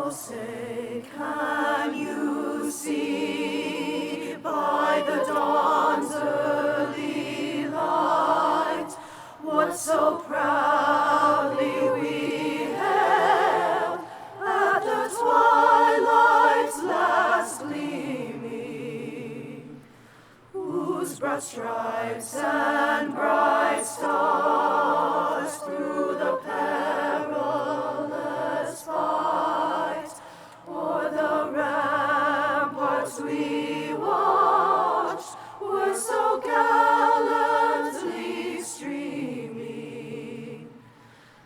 Say, can you see by the dawn's early light what so proudly we hailed at the twilight's last gleaming, whose broad stripes and bright stars through the perilous fight o'er the ramparts we watched were so gallantly streaming,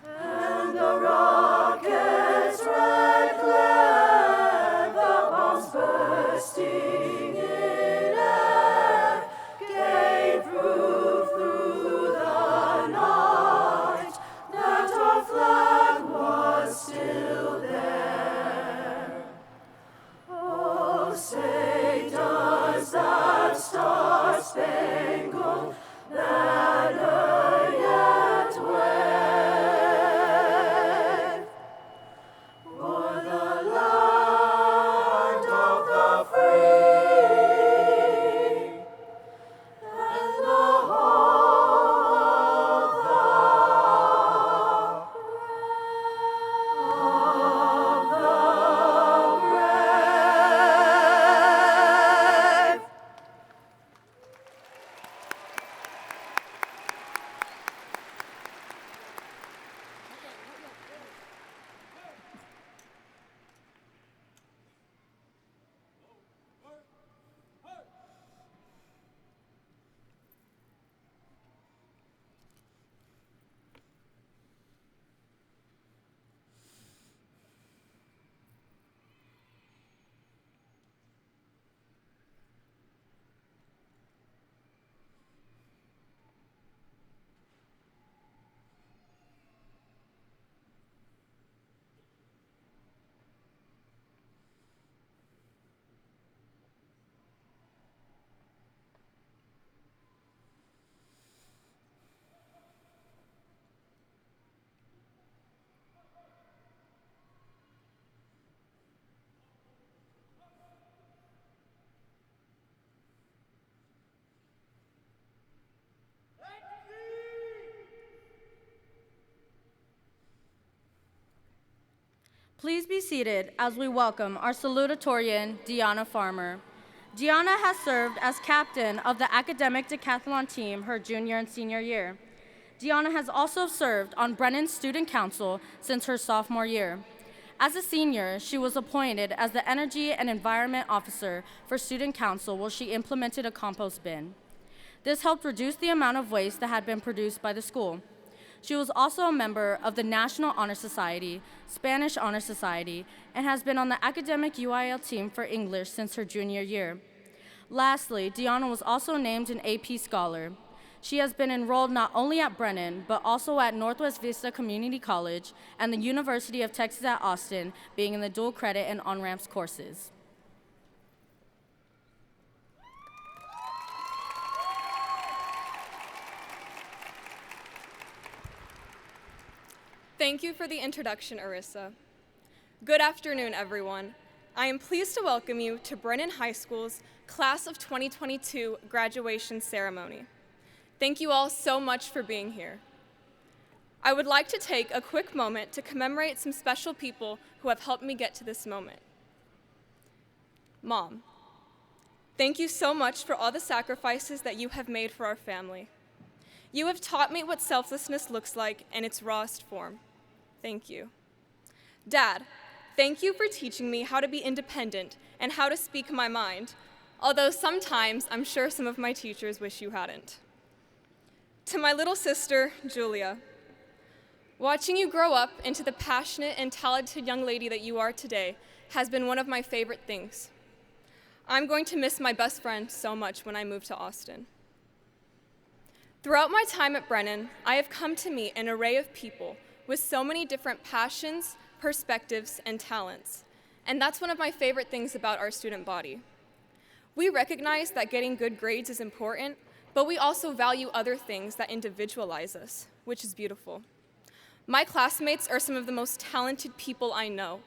and the rocket's red glare, the bombs bursting in air, gave proof through the night that our flag was still there. Oh, say, does that star-spangled banner yet wave o'er the land of the free and the home of the brave? Please be seated as we welcome our salutatorian, Deanna Farmer. Deanna has served as captain of the academic decathlon team her junior and senior year. Deanna has also served on Brennan's student council since her sophomore year. As a senior, she was appointed as the energy and environment officer for student council while she implemented a compost bin. This helped reduce the amount of waste that had been produced by the school. She was also a member of the National Honor Society, Spanish Honor Society, and has been on the academic UIL team for English since her junior year. Lastly, Deanna was also named an AP Scholar. She has been enrolled not only at Brennan, but also at Northwest Vista Community College and the University of Texas at Austin, being in the dual credit and on-ramps courses. Thank you for the introduction, Arissa. Good afternoon, everyone. I am pleased to welcome you to Brennan High School's Class of 2022 graduation ceremony. Thank you all so much for being here. I would like to take a quick moment to commemorate some special people who have helped me get to this moment. Mom, thank you so much for all the sacrifices that you have made for our family. You have taught me what selflessness looks like in its rawest form. Thank you. Dad, thank you for teaching me how to be independent and how to speak my mind, although sometimes I'm sure some of my teachers wish you hadn't. To my little sister, Julia, watching you grow up into the passionate and talented young lady that you are today has been one of my favorite things. I'm going to miss my best friend so much when I move to Austin. Throughout my time at Brennan, I have come to meet an array of people with so many different passions, perspectives, and talents. And that's one of my favorite things about our student body. We recognize that getting good grades is important, but we also value other things that individualize us, which is beautiful. My classmates are some of the most talented people I know.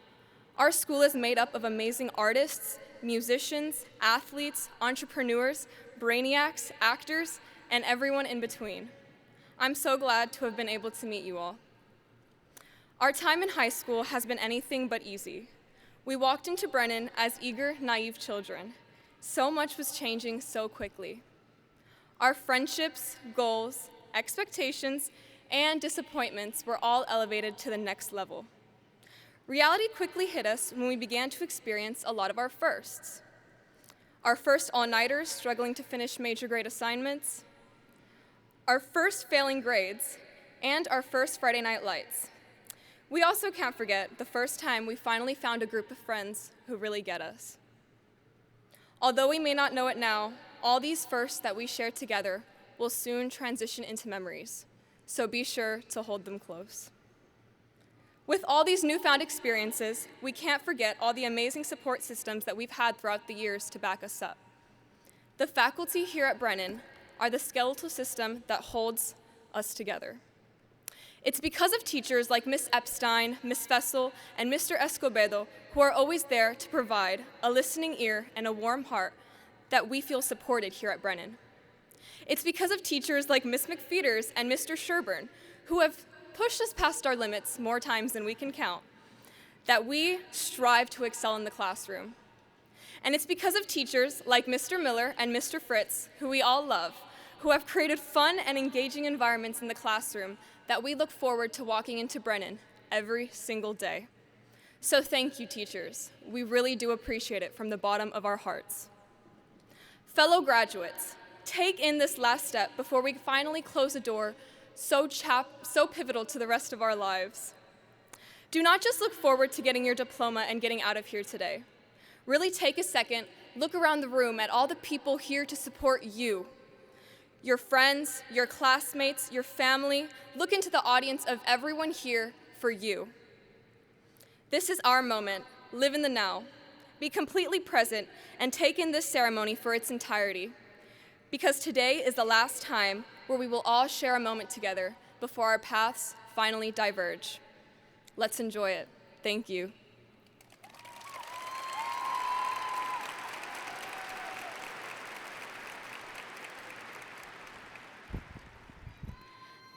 Our school is made up of amazing artists, musicians, athletes, entrepreneurs, brainiacs, actors, and everyone in between. I'm so glad to have been able to meet you all. Our time in high school has been anything but easy. We walked into Brennan as eager, naive children. So much was changing so quickly. Our friendships, goals, expectations, and disappointments were all elevated to the next level. Reality quickly hit us when we began to experience a lot of our firsts. Our first all-nighters struggling to finish major grade assignments, our first failing grades, and our first Friday night lights. We also can't forget the first time we finally found a group of friends who really get us. Although we may not know it now, all these firsts that we share together will soon transition into memories, so be sure to hold them close. With all these newfound experiences, we can't forget all the amazing support systems that we've had throughout the years to back us up. The faculty here at Brennan are the skeletal system that holds us together. It's because of teachers like Miss Epstein, Miss Fessel, and Mr. Escobedo who are always there to provide a listening ear and a warm heart that we feel supported here at Brennan. It's because of teachers like Miss McFeeters and Mr. Sherburne who have pushed us past our limits more times than we can count, that we strive to excel in the classroom. And it's because of teachers like Mr. Miller and Mr. Fritz, who we all love, who have created fun and engaging environments in the classroom that we look forward to walking into Brennan every single day. So thank you, teachers. We really do appreciate it from the bottom of our hearts. Fellow graduates, take in this last step before we finally close the door so pivotal to the rest of our lives. Do not just look forward to getting your diploma and getting out of here today. Really take a second, look around the room at all the people here to support you. Your friends, your classmates, your family. Look into the audience of everyone here for you. This is our moment. Live in the now. Be completely present and take in this ceremony for its entirety, because today is the last time where we will all share a moment together before our paths finally diverge. Let's enjoy it. Thank you.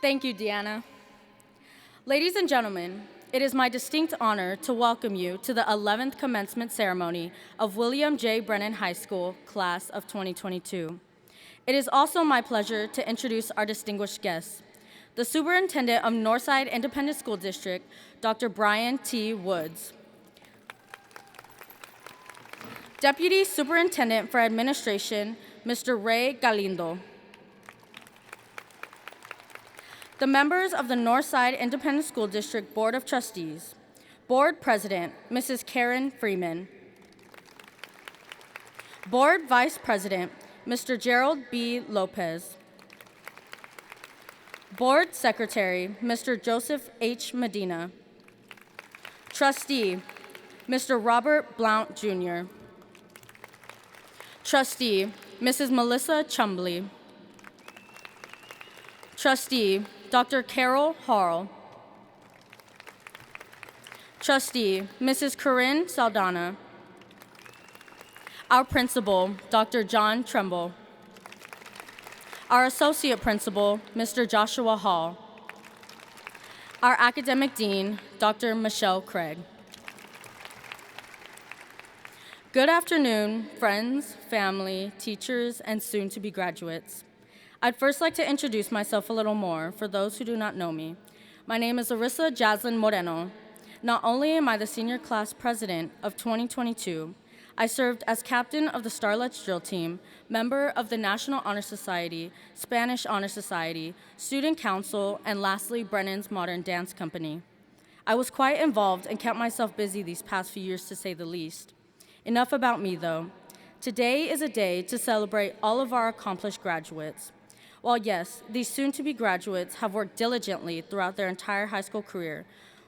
Thank you, Deanna. Ladies and gentlemen, it is my distinct honor to welcome you to the 11th commencement ceremony of William J. Brennan High School, class of 2022. It is also my pleasure to introduce our distinguished guests, the Superintendent of Northside Independent School District, Dr. Brian T. Woods. Deputy Superintendent for Administration, Mr. Ray Galindo. The members of the Northside Independent School District Board of Trustees. Board President, Mrs. Karen Freeman. Board Vice President, Mr. Gerald B. Lopez. Board Secretary, Mr. Joseph H. Medina. Trustee, Mr. Robert Blount, Jr. Trustee, Mrs. Melissa Chumbley. Trustee, Dr. Carol Harl. Trustee, Mrs. Corinne Saldana. Our principal, Dr. John Tremble. Our associate principal, Mr. Joshua Hall. Our academic dean, Dr. Michelle Craig. Good afternoon, friends, family, teachers, and soon-to-be graduates. I'd first like to introduce myself a little more for those who do not know me. My name is Larissa Jaslyn Moreno. Not only am I the senior class president of 2022, I served as captain of the Starlets drill team, member of the National Honor Society, Spanish Honor Society, Student Council, and lastly, Brennan's Modern Dance Company. I was quite involved and kept myself busy these past few years, to say the least. Enough about me, though. Today is a day to celebrate all of our accomplished graduates. While yes, these soon-to-be graduates have worked diligently throughout their entire high school career,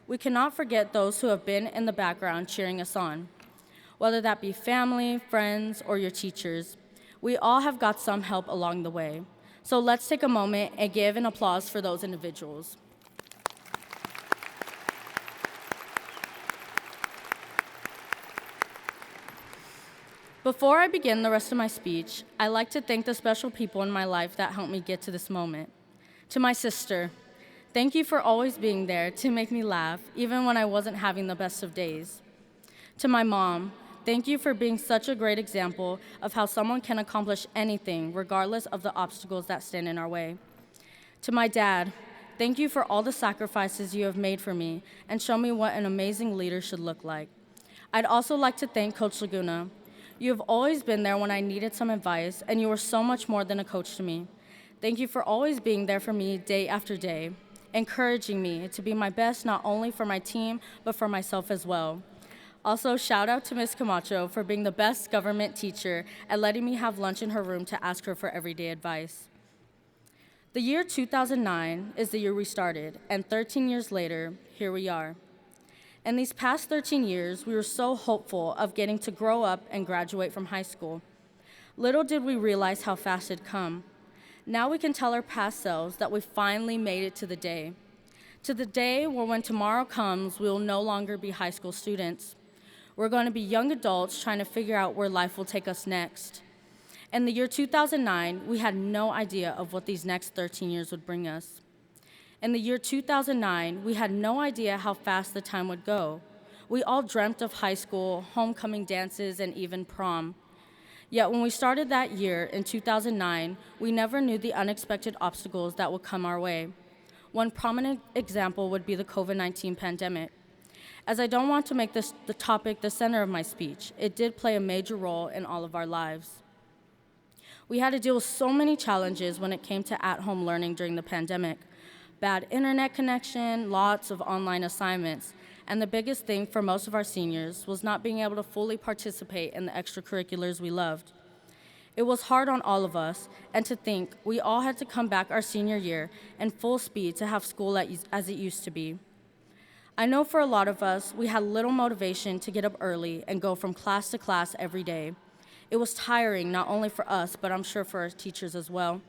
we cannot forget those who have been in the background cheering us on. Whether that be family, friends, or your teachers, we all have got some help along the way. So let's take a moment and give an applause for those individuals. Before I begin the rest of my speech, I'd like to thank the special people in my life that helped me get to this moment. To my sister, thank you for always being there to make me laugh, even when I wasn't having the best of days. To my mom, thank you for being such a great example of how someone can accomplish anything, regardless of the obstacles that stand in our way. To my dad, thank you for all the sacrifices you have made for me and shown me what an amazing leader should look like. I'd also like to thank Coach Laguna. You have always been there when I needed some advice, and you were so much more than a coach to me. Thank you for always being there for me day after day, encouraging me to be my best not only for my team, but for myself as well. Also, shout out to Ms. Camacho for being the best government teacher and letting me have lunch in her room to ask her for everyday advice. The year 2009 is the year we started, and 13 years later, here we are. In these past 13 years, we were so hopeful of getting to grow up and graduate from high school. Little did we realize how fast it'd come. Now we can tell our past selves that we finally made it to the day where when tomorrow comes, we will no longer be high school students. We're going to be young adults trying to figure out where life will take us next. In the year 2009, we had no idea of what these next 13 years would bring us. In the year 2009, we had no idea how fast the time would go. We all dreamt of high school, homecoming dances, and even prom. Yet when we started that year in 2009, we never knew the unexpected obstacles that would come our way. One prominent example would be the COVID-19 pandemic. As I don't want to make the topic the center of my speech, it did play a major role in all of our lives. We had to deal with so many challenges when it came to at-home learning during the pandemic. Bad internet connection, lots of online assignments, and the biggest thing for most of our seniors was not being able to fully participate in the extracurriculars we loved. It was hard on all of us, and to think we all had to come back our senior year in full speed to have school as it used to be. I know for a lot of us, we had little motivation to get up early and go from class to class every day. It was tiring not only for us, but I'm sure for our teachers as well.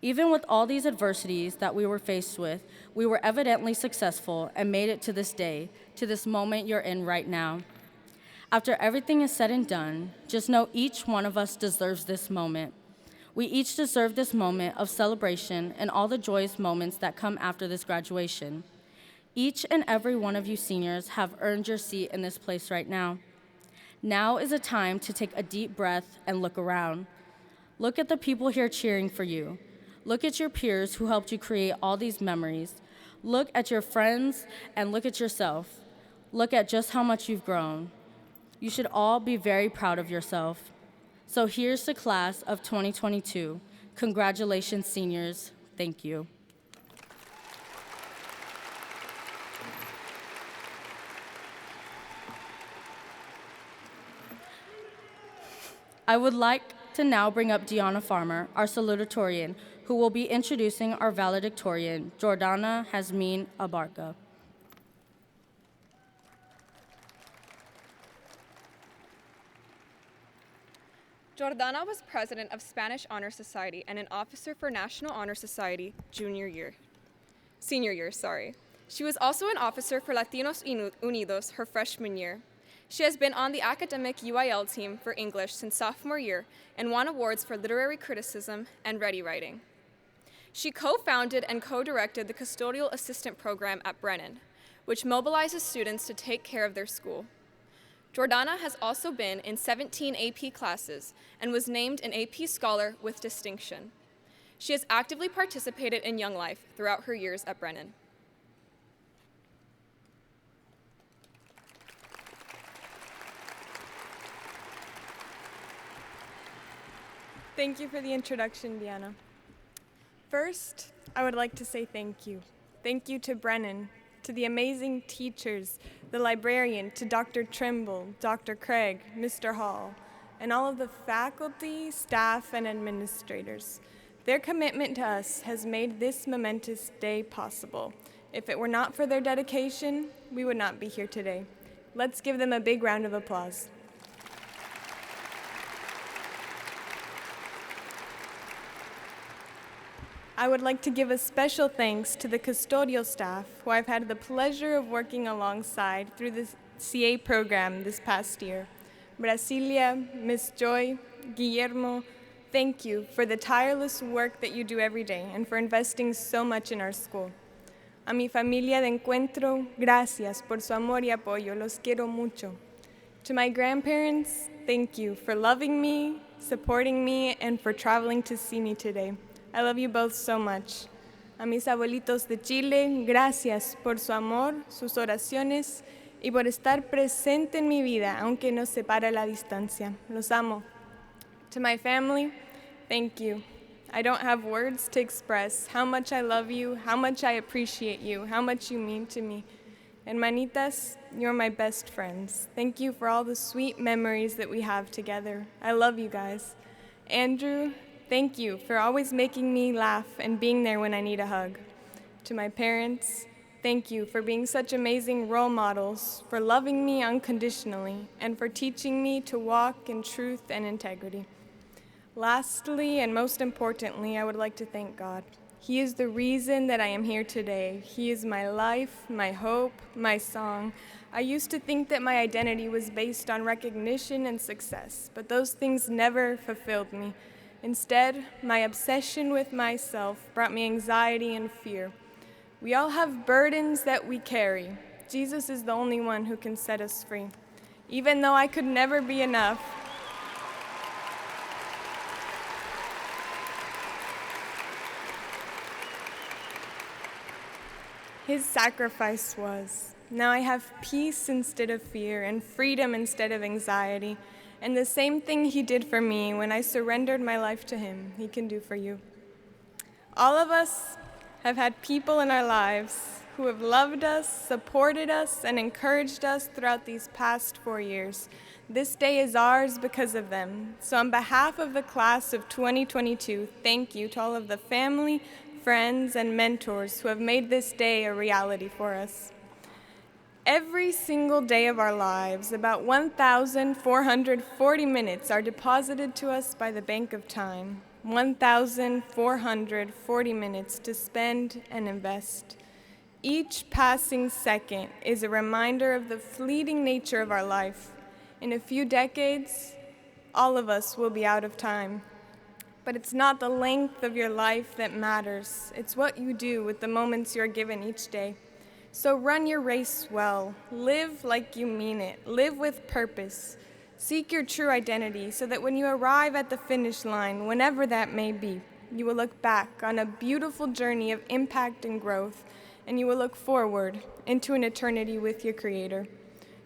Even with all these adversities that we were faced with, we were evidently successful and made it to this day, to this moment you're in right now. After everything is said and done, just know each one of us deserves this moment. We each deserve this moment of celebration and all the joyous moments that come after this graduation. Each and every one of you seniors have earned your seat in this place right now. Now is a time to take a deep breath and look around. Look at the people here cheering for you. Look at your peers who helped you create all these memories. Look at your friends and look at yourself. Look at just how much you've grown. You should all be very proud of yourself. So here's the class of 2022. Congratulations, seniors. Thank you. I would like to now bring up Deanna Farmer, our salutatorian, who will be introducing our valedictorian, Jordana Hasmin Abarca. Jordana was president of Spanish Honor Society and an officer for National Honor Society senior year. She was also an officer for Latinos Unidos her freshman year. She has been on the academic UIL team for English since sophomore year and won awards for literary criticism and ready writing. She co-founded and co-directed the Custodial Assistant Program at Brennan, which mobilizes students to take care of their school. Jordana has also been in 17 AP classes and was named an AP Scholar with distinction. She has actively participated in Young Life throughout her years at Brennan. Thank you for the introduction, Deanna. First, I would like to say thank you. Thank you to Brennan, to the amazing teachers, the librarian, to Dr. Trimble, Dr. Craig, Mr. Hall, and all of the faculty, staff, and administrators. Their commitment to us has made this momentous day possible. If it were not for their dedication, we would not be here today. Let's give them a big round of applause. I would like to give a special thanks to the custodial staff who I've had the pleasure of working alongside through the CA program this past year. Brasilia, Miss Joy, Guillermo, thank you for the tireless work that you do every day and for investing so much in our school. A mi familia de encuentro, gracias por su amor y apoyo. Los quiero mucho. To my grandparents, thank you for loving me, supporting me, and for traveling to see me today. I love you both so much. A mis abuelitos de Chile, gracias por su amor, sus oraciones y por estar presente en mi vida, aunque nos separe la distancia. Los amo. To my family, thank you. I don't have words to express how much I love you, how much I appreciate you, how much you mean to me. Hermanitas, you're my best friends. Thank you for all the sweet memories that we have together. I love you guys. Andrew, thank you for always making me laugh and being there when I need a hug. To my parents, thank you for being such amazing role models, for loving me unconditionally, and for teaching me to walk in truth and integrity. Lastly, and most importantly, I would like to thank God. He is the reason that I am here today. He is my life, my hope, my song. I used to think that my identity was based on recognition and success, but those things never fulfilled me. Instead, my obsession with myself brought me anxiety and fear. We all have burdens that we carry. Jesus is the only one who can set us free. Even though I could never be enough, His sacrifice was. Now I have peace instead of fear and freedom instead of anxiety. And the same thing He did for me when I surrendered my life to Him, He can do for you. All of us have had people in our lives who have loved us, supported us, and encouraged us throughout these past 4 years. This day is ours because of them. So on behalf of the class of 2022, thank you to all of the family, friends, and mentors who have made this day a reality for us. Every single day of our lives, about 1,440 minutes are deposited to us by the Bank of Time. 1,440 minutes to spend and invest. Each passing second is a reminder of the fleeting nature of our life. In a few decades, all of us will be out of time. But it's not the length of your life that matters. It's what you do with the moments you're given each day. So run your race well. Live like you mean it. Live with purpose. Seek your true identity so that when you arrive at the finish line, whenever that may be, you will look back on a beautiful journey of impact and growth, and you will look forward into an eternity with your Creator.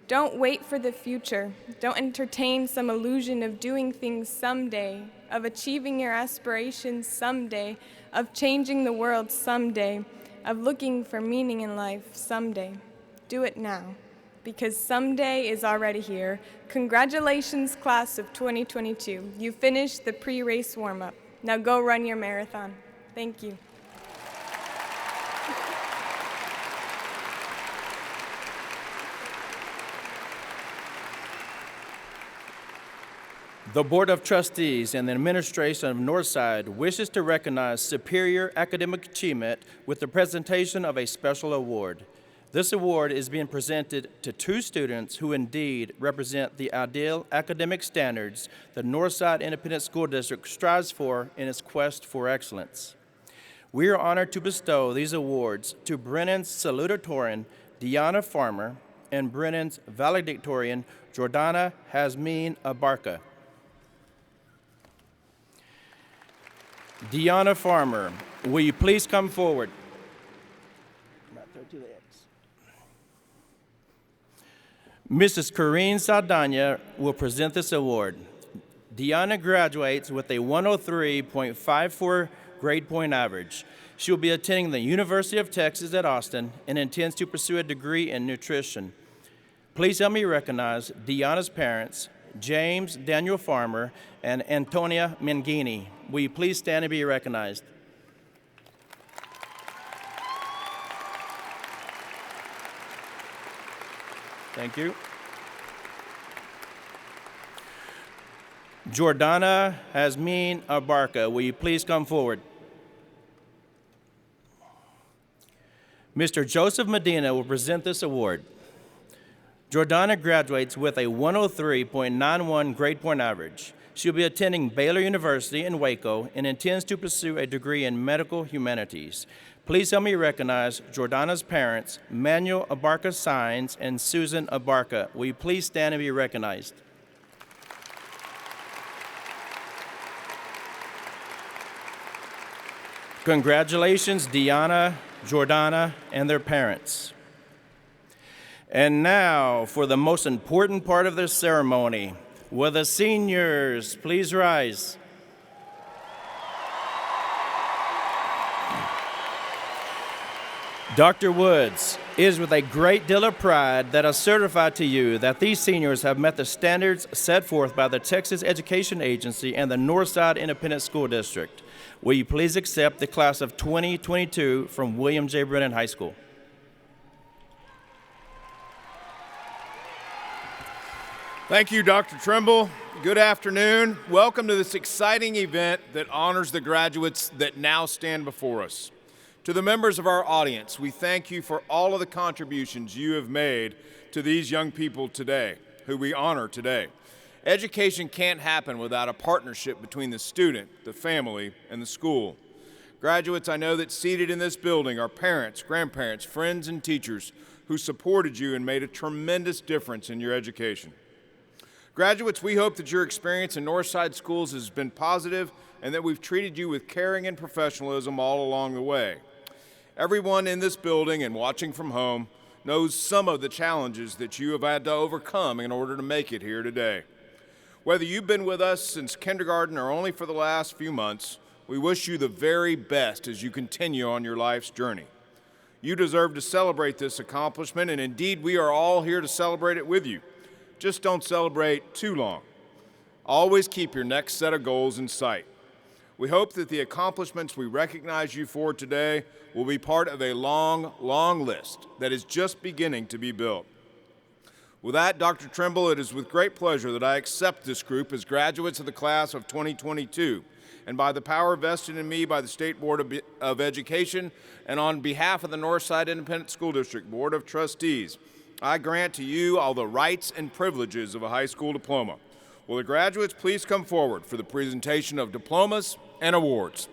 Don't wait for the future. Don't entertain some illusion of doing things someday, of achieving your aspirations someday, of changing the world someday, of looking for meaning in life someday. Do it now, because someday is already here. Congratulations, class of 2022. You finished the pre-race warm-up. Now go run your marathon. Thank you. The Board of Trustees and the administration of Northside wishes to recognize superior academic achievement with the presentation of a special award. This award is being presented to 2 students who indeed represent the ideal academic standards the Northside Independent School District strives for in its quest for excellence. We are honored to bestow these awards to Brennan's salutatorian, Deanna Farmer, and Brennan's valedictorian, Jordana Hasmin Abarca. Deanna Farmer, will you please come forward? Mrs. Corrine Saldana will present this award. Deanna graduates with a 103.54 grade point average. She will be attending the University of Texas at Austin and intends to pursue a degree in nutrition. Please help me recognize Deanna's parents, James Daniel Farmer and Antonia Mangini. Will you please stand and be recognized? Thank you. Jordana Hasmin Abarca, will you please come forward? Mr. Joseph Medina will present this award. Jordana graduates with a 103.91 grade point average. She'll be attending Baylor University in Waco and intends to pursue a degree in medical humanities. Please help me recognize Jordana's parents, Manuel Abarca Sines and Susan Abarca. Will you please stand and be recognized? Congratulations, Deanna, Jordana, and their parents. And now, for the most important part of this ceremony, will the seniors please rise? Dr. Woods, it is with a great deal of pride that I certify to you that these seniors have met the standards set forth by the Texas Education Agency and the Northside Independent School District. Will you please accept the class of 2022 from William J. Brennan High School? Thank you, Dr. Trimble. Good afternoon. Welcome to this exciting event that honors the graduates that now stand before us. To the members of our audience, we thank you for all of the contributions you have made to these young people today, who we honor today. Education can't happen without a partnership between the student, the family, and the school. Graduates, I know that seated in this building are parents, grandparents, friends, and teachers who supported you and made a tremendous difference in your education. Graduates, we hope that your experience in Northside Schools has been positive and that we've treated you with caring and professionalism all along the way. Everyone in this building and watching from home knows some of the challenges that you have had to overcome in order to make it here today. Whether you've been with us since kindergarten or only for the last few months, we wish you the very best as you continue on your life's journey. You deserve to celebrate this accomplishment, and indeed we are all here to celebrate it with you. Just don't celebrate too long. Always keep your next set of goals in sight. We hope that the accomplishments we recognize you for today will be part of a long, long list that is just beginning to be built. With that, Dr. Trimble, it is with great pleasure that I accept this group as graduates of the class of 2022, and by the power vested in me by the State Board of Education and on behalf of the Northside Independent School District Board of Trustees, I grant to you all the rights and privileges of a high school diploma. Will the graduates please come forward for the presentation of diplomas and awards?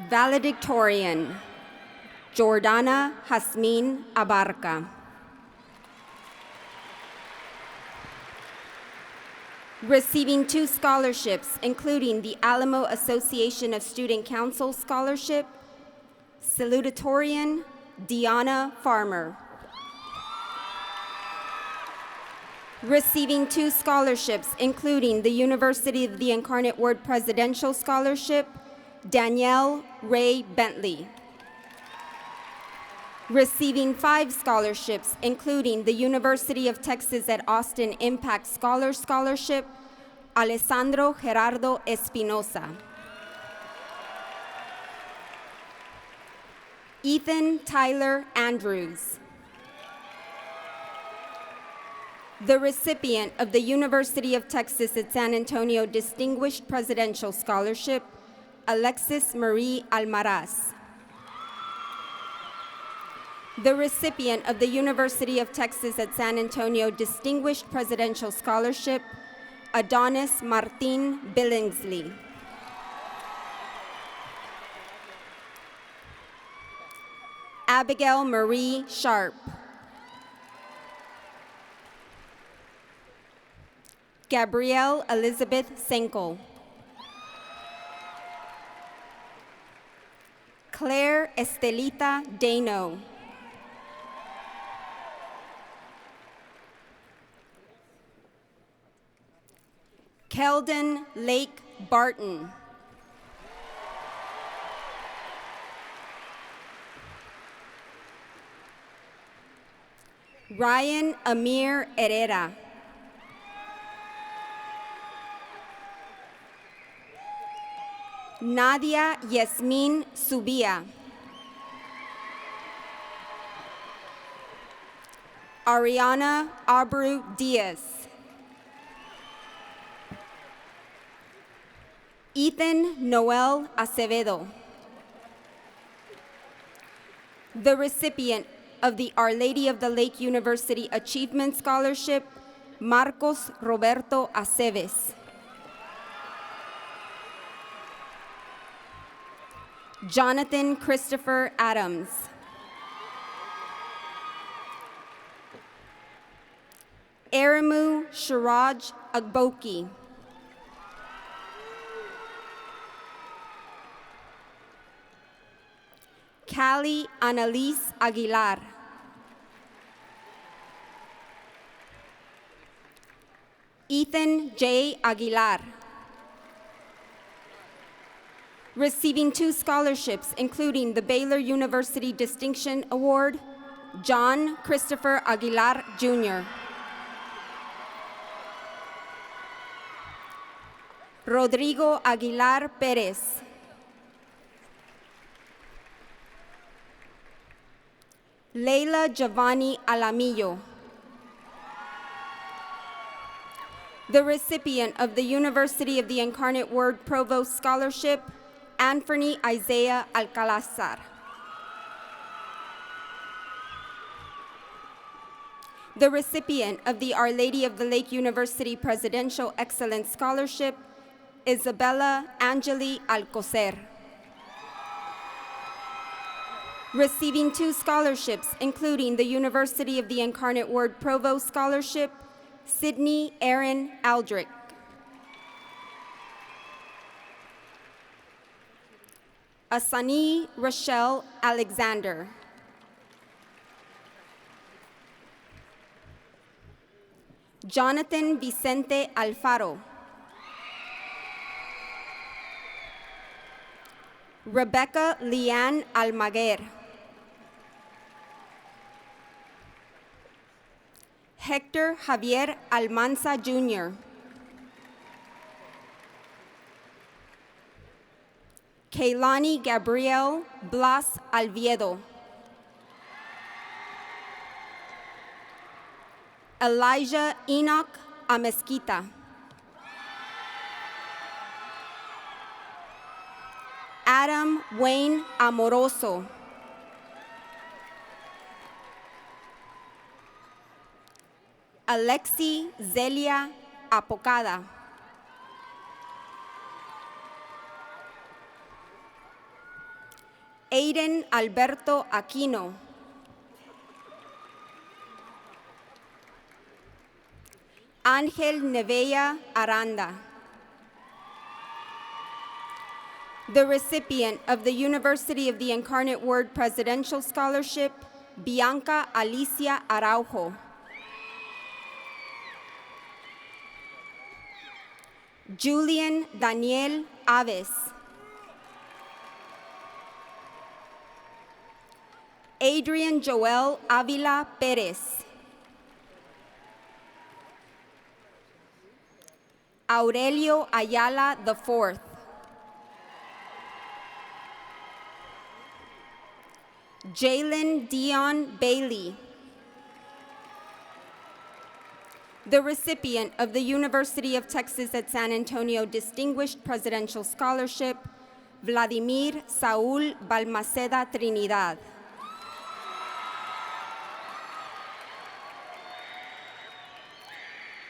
Valedictorian, Jordana Jasmine Abarca. Receiving 2 scholarships, including the Alamo Association of Student Council Scholarship, salutatorian, Deanna Farmer. Receiving 2 scholarships, including the University of the Incarnate Word Presidential Scholarship, Danielle Ray Bentley. Receiving 5 scholarships, including the University of Texas at Austin Impact Scholarship, Alessandro Gerardo Espinosa. Ethan Tyler Andrews. The recipient of the University of Texas at San Antonio Distinguished Presidential Scholarship, Alexis Marie Almaraz. The recipient of the University of Texas at San Antonio Distinguished Presidential Scholarship, Adonis Martin Billingsley. Abigail Marie Sharp. Gabrielle Elizabeth Senkel. Claire Estelita Dano. Keldon Lake Barton. Ryan Amir Herrera. Nadia Yasmin Subia. Ariana Abreu Diaz. Ethan Noel Acevedo. The recipient of the Our Lady of the Lake University Achievement Scholarship, Marcos Roberto Aceves. Jonathan Christopher Adams. Erimu Shiraj Agboki. Callie Annalise Aguilar. Ethan J. Aguilar. Receiving 2 scholarships, including the Baylor University Distinction Award, John Christopher Aguilar, Jr. Rodrigo Aguilar Perez. Leila Giovanni Alamillo. The recipient of the University of the Incarnate Word Provost Scholarship, Anthony Isaiah Alcalazar. The recipient of the Our Lady of the Lake University Presidential Excellence Scholarship, Isabella Angeli Alcocer. Receiving 2 scholarships, including the University of the Incarnate Word Provost Scholarship, Sydney Aaron Aldrich. Asani Rochelle Alexander. Jonathan Vicente Alfaro. Rebecca Leanne Almaguer. Hector Javier Almanza, Jr. Kaylani Gabrielle Blas Alviedo. Elijah Enoch Amezquita. Adam Wayne Amoroso. Alexi Zelia Apocada. Aiden Alberto Aquino. Ángel Nevea Aranda. The recipient of the University of the Incarnate Word Presidential Scholarship, Bianca Alicia Araujo. Julian Daniel Aves. Adrian Joel Avila Perez. Aurelio Ayala IV. Jalen Dion Bailey. The recipient of the University of Texas at San Antonio Distinguished Presidential Scholarship, Vladimir Saúl Balmaceda Trinidad.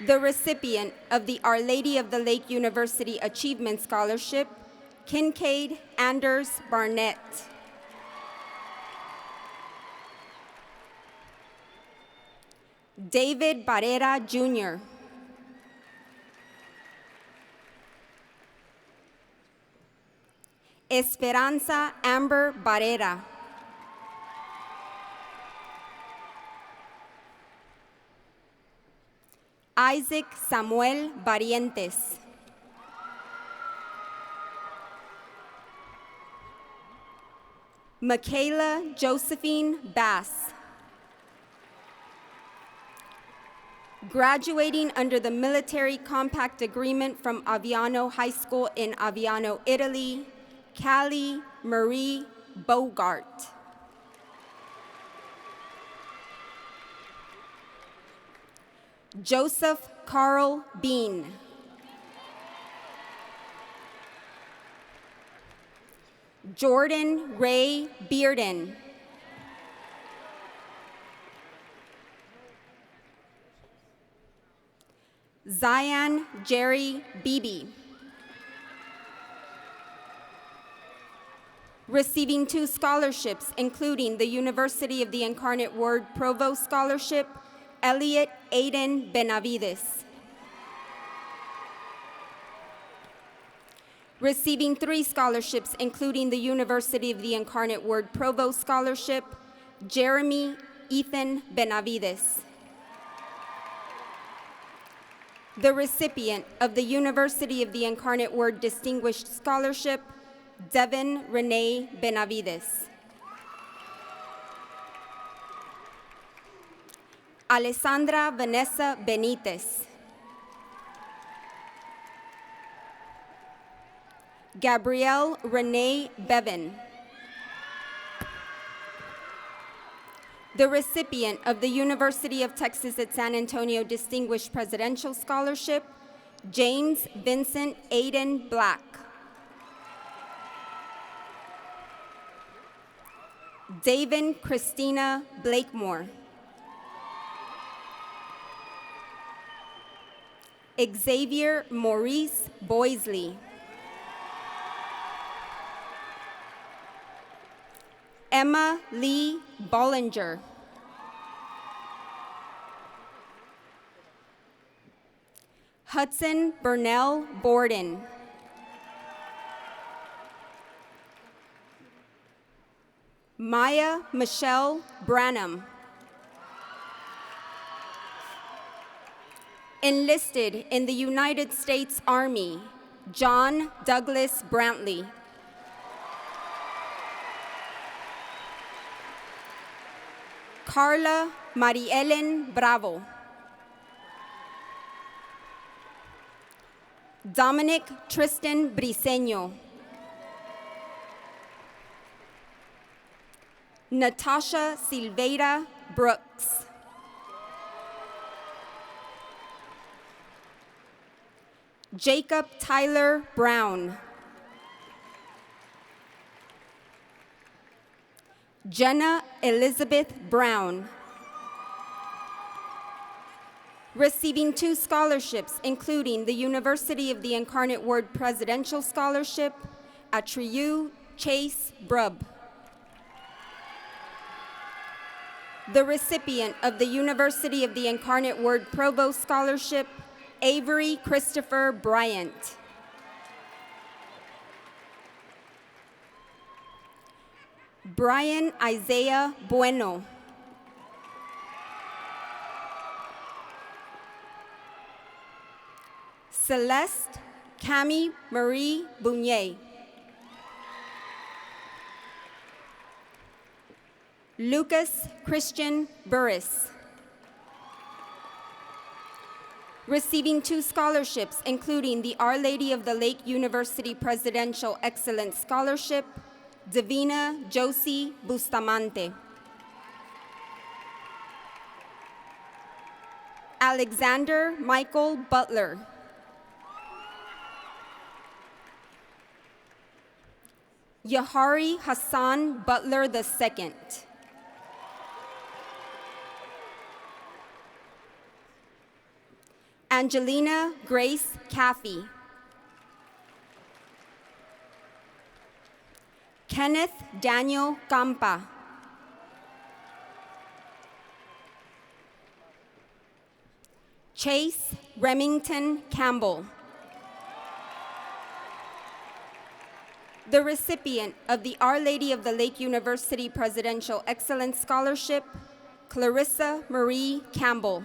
The recipient of the Our Lady of the Lake University Achievement David Barrera, Jr. Esperanza Amber Barrera. Isaac Samuel Barrientes. Michaela Josephine Bass. Graduating under the Military Compact Agreement from Aviano High School in Aviano, Italy, Callie Marie Bogart. Joseph Carl Bean. Jordan Ray Bearden. Zion Jerry Beebe. Receiving 2 scholarships, including the University of the Incarnate Word Provost Scholarship, Elliot Aiden Benavides. Receiving 3 scholarships, including the University of the Incarnate Word Provost Scholarship, Jeremy Ethan Benavides. The recipient of the University of the Incarnate Word Distinguished Scholarship, Devin Renee Benavides. Alessandra Vanessa Benitez. Gabrielle Renee Bevan. The recipient of the University of Texas at San Antonio Distinguished Presidential Scholarship, James Vincent Aiden Black. David Christina Blakemore. Xavier Maurice Boisley. Emma Lee Bollinger. Hudson Burnell Borden. Maya Michelle Branham. Enlisted in the United States Army, John Douglas Brantley. Carla Mariellen Bravo. Dominic Tristan Briseño. Natasha Silveira Brooks. Jacob Tyler Brown. Jenna Elizabeth Brown. Receiving 2 scholarships, including the University of the Incarnate Word Presidential Scholarship, Atriyu Chase Brubb. The recipient of the University of the Incarnate Word Provost Scholarship, Avery Christopher Bryant. Brian Isaiah Bueno. Celeste Cami Marie Bounier. Lucas Christian Burris. Receiving 2 scholarships, including the Our Lady of the Lake University Presidential Excellence Scholarship, Davina Josie Bustamante. Alexander Michael Butler. Yahari Hassan Butler II. Angelina Grace Caffey. Kenneth Daniel Campa. Chase Remington Campbell. The recipient of the Our Lady of the Lake University Presidential Excellence Scholarship, Clarissa Marie Campbell.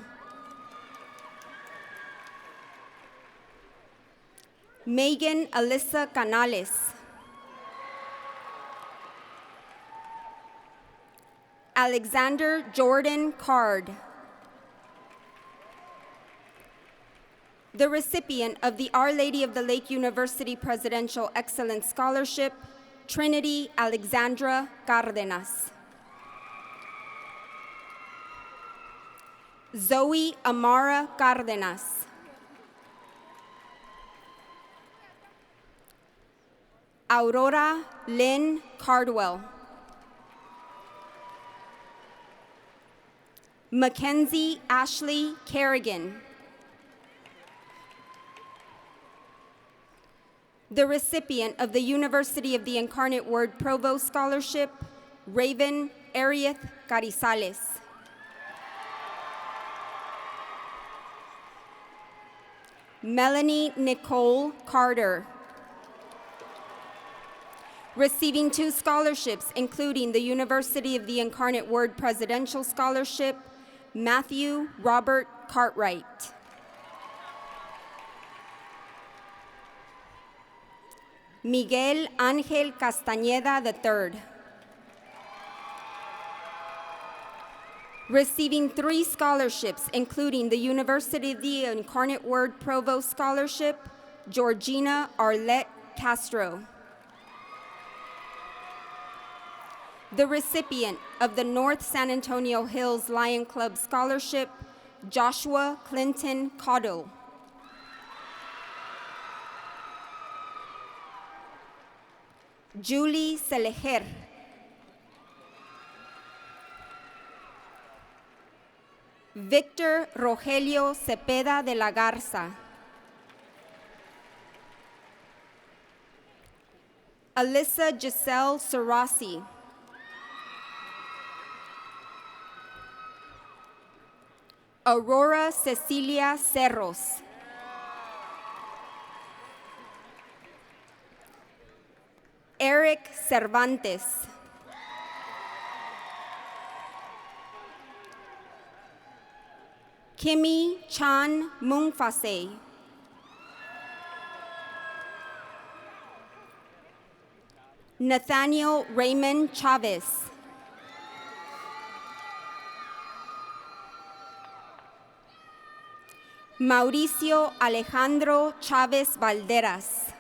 Megan Alyssa Canales. Alexander Jordan Card. The recipient of the Our Lady of the Lake University Presidential Excellence Scholarship, Trinity Alexandra Cárdenas. Zoe Amara Cárdenas. Aurora Lynn Cardwell. Mackenzie Ashley Kerrigan. The recipient of the University of the Incarnate Word Provost Scholarship, Raven Arieth Carizales. Melanie Nicole Carter. Receiving 2 scholarships, including the University of the Incarnate Word Presidential Scholarship, Matthew Robert Cartwright. Miguel Ángel Castañeda III. Receiving 3 scholarships, including the University of the Incarnate Word Provost Scholarship, Georgina Arlette Castro. The recipient of the North San Antonio Hills Lion Club Scholarship, Joshua Clinton Caudill. Julie Selejer. Victor Rogelio Cepeda de la Garza. Alyssa Giselle Sarasi. Aurora Cecilia Cerros. Eric Cervantes. Kimmy Chan Mungfase. Nathaniel Raymond Chavez. Mauricio Alejandro Chávez Valderas.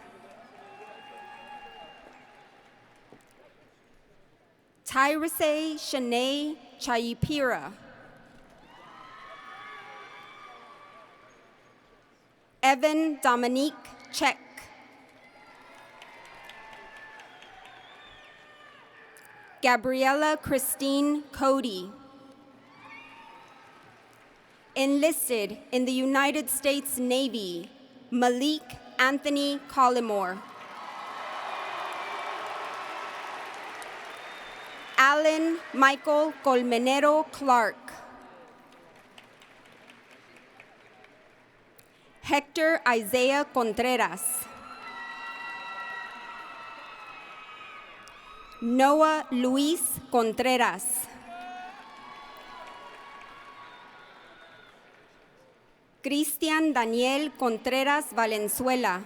Tyrese Shanae Chayipira. Evan Dominique Check. Gabriella Christine Cody. Enlisted in the United States Navy, Malik Anthony Collymore. Alan Michael Colmenero Clark. Hector Isaiah Contreras. Noah Luis Contreras. Cristian Daniel Contreras Valenzuela.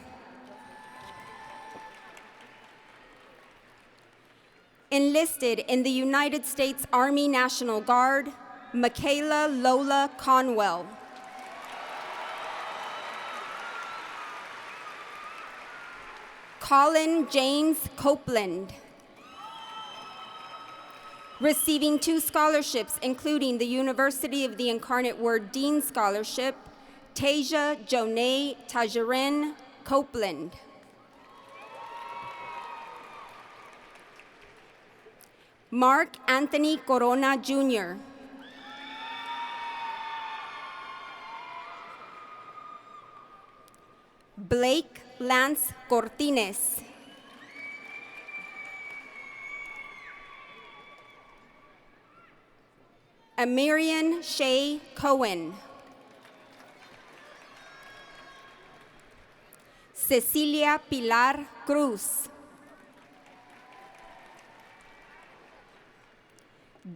Enlisted in the United States Army National Guard, Michaela Lola Conwell. Colin James Copeland. Receiving 2 scholarships, including the University of the Incarnate Word Dean Scholarship, Tasia Jonay Tajarin Copeland. Mark Anthony Corona, Jr. Blake Lance Cortines. Amirian Shay Cohen. Cecilia Pilar Cruz.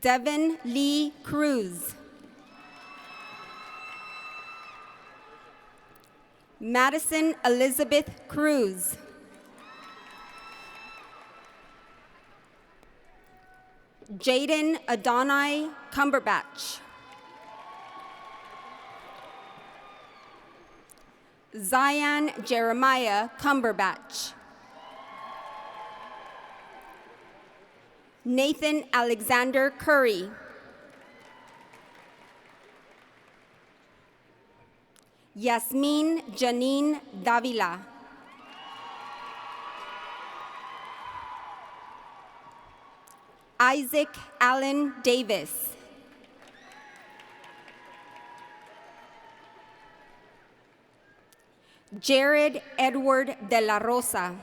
Devin Lee Cruz. Madison Elizabeth Cruz. Jaden Adonai Cumberbatch. Zion Jeremiah Cumberbatch. Nathan Alexander Curry. Yasmin Janine Davila. Isaac Allen Davis. Jared Edward de la Rosa.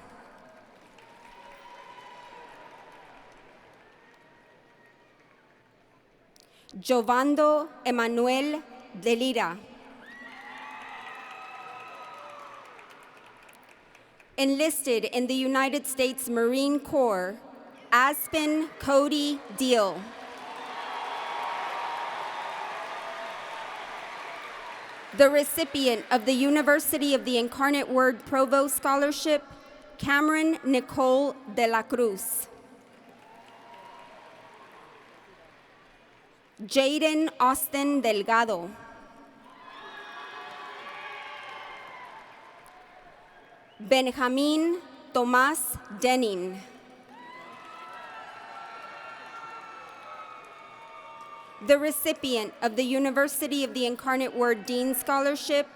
Giovando Emanuel de Lira. Enlisted in the United States Marine Corps, Aspen Cody Deal. The recipient of the University of the Incarnate Word Provost Scholarship, Cameron Nicole de la Cruz. Jaden Austin Delgado. Benjamin Tomás Denning. The recipient of the University of the Incarnate Word Dean Scholarship,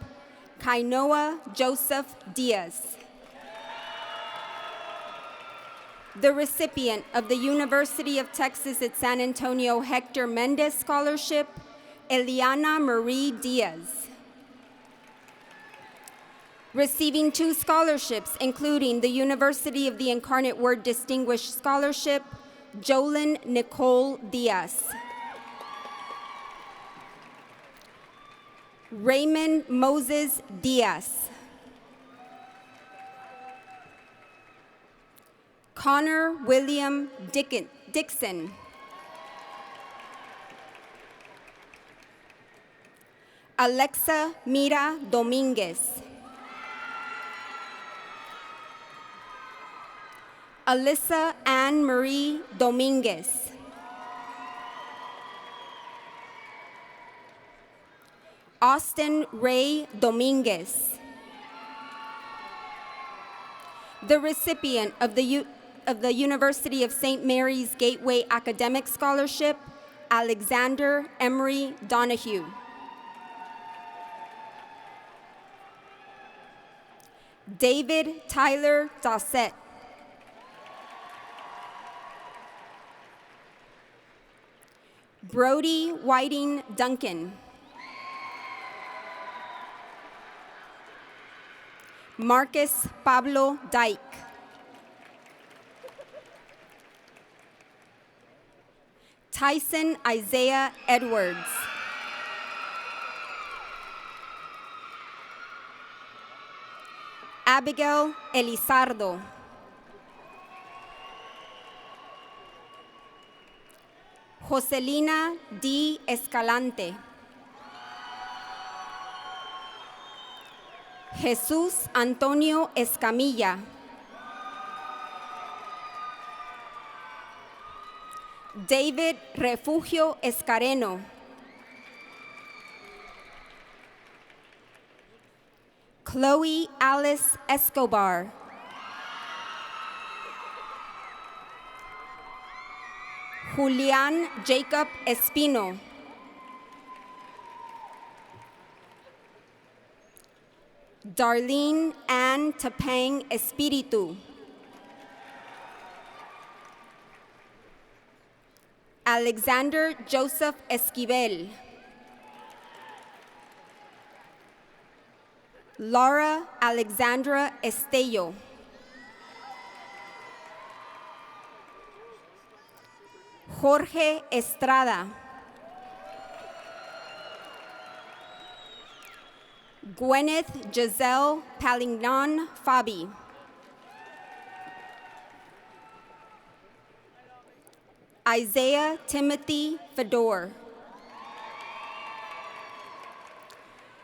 Kainoa Joseph Diaz. The recipient of the University of Texas at San Antonio Hector Mendez Scholarship, Eliana Marie Diaz. Receiving 2 scholarships, including the University of the Incarnate Word Distinguished Scholarship, Jolyn Nicole Diaz. Raymond Moses Diaz. Connor William Dixon. Alexa Mira Dominguez. Alyssa Anne Marie Dominguez. Austin Ray Dominguez. The recipient of the University of St. Mary's Gateway Academic Scholarship, Alexander Emery Donahue. David Tyler Dossett. Brody Whiting Duncan. Marcus Pablo Dyke. Tyson Isaiah Edwards. Abigail Elizardo. Joselina D. Escalante. Jesús Antonio Escamilla. David Refugio Escareno. Chloe Alice Escobar. Julian Jacob Espino. Darlene Ann Tapang Espiritu. Alexander Joseph Esquivel. Laura Alexandra Estello. Jorge Estrada. Gwyneth Giselle Palignon Fabi. Isaiah Timothy Fedor.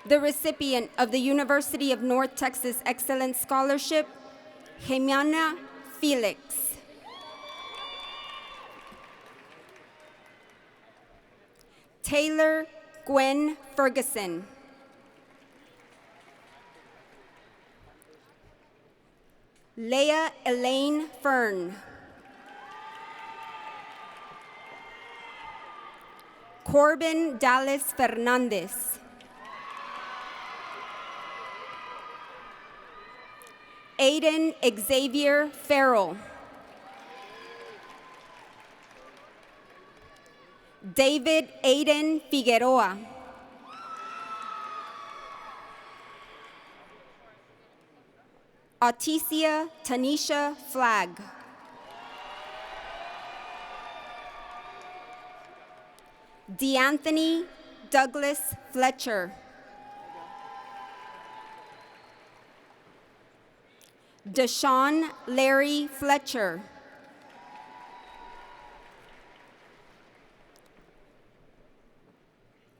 The recipient of the University of North Texas Excellence Scholarship, Jimena Felix. Taylor Gwen Ferguson. Leah Elaine Fern. Corbin Dallas Fernandez. Aiden Xavier Farrell. David Aiden Figueroa. Auticia Tanisha Flagg. DeAnthony Douglas Fletcher. Deshaun Larry Fletcher.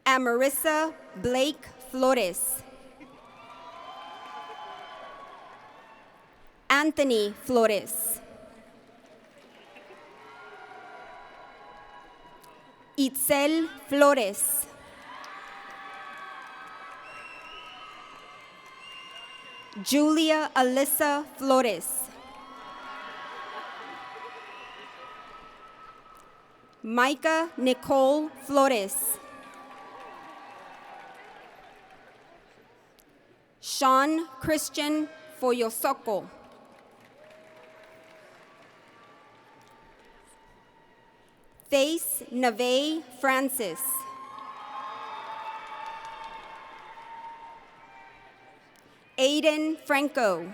Amarissa Blake Flores. Anthony Flores. Itzel Flores. Julia Alyssa Flores. Micah Nicole Flores. Sean Christian Foyosoco. Face Nave Francis. Aiden Franco.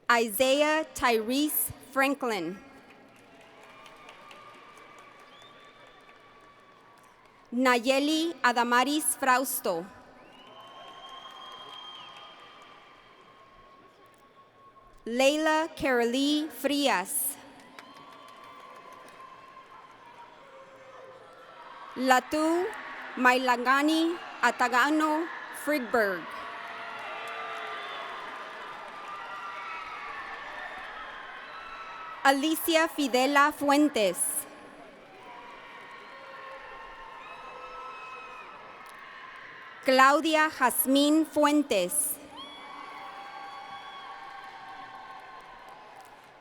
Isaiah Tyrese Franklin. Nayeli Adamaris Frausto. Leila Carolee Frias. Latu Mailangani Atagano Frigberg. Alicia Fidela Fuentes. Claudia Jazmín Fuentes.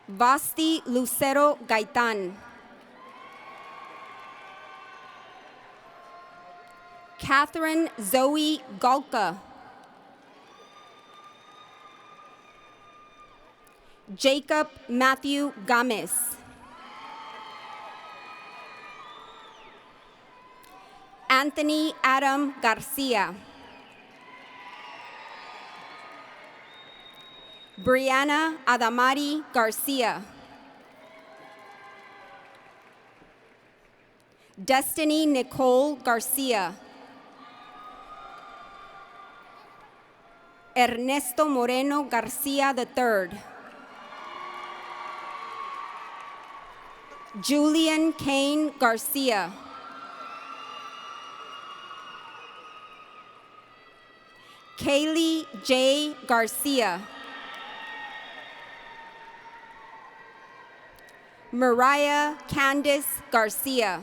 Basti Lucero Gaitán. Catherine Zoe Galka. Jacob Matthew Gomez. Anthony Adam Garcia. Brianna Adamari Garcia. Destiny Nicole Garcia. Ernesto Moreno Garcia III. Julian Kane Garcia. Kaylee J. Garcia. Mariah Candice Garcia.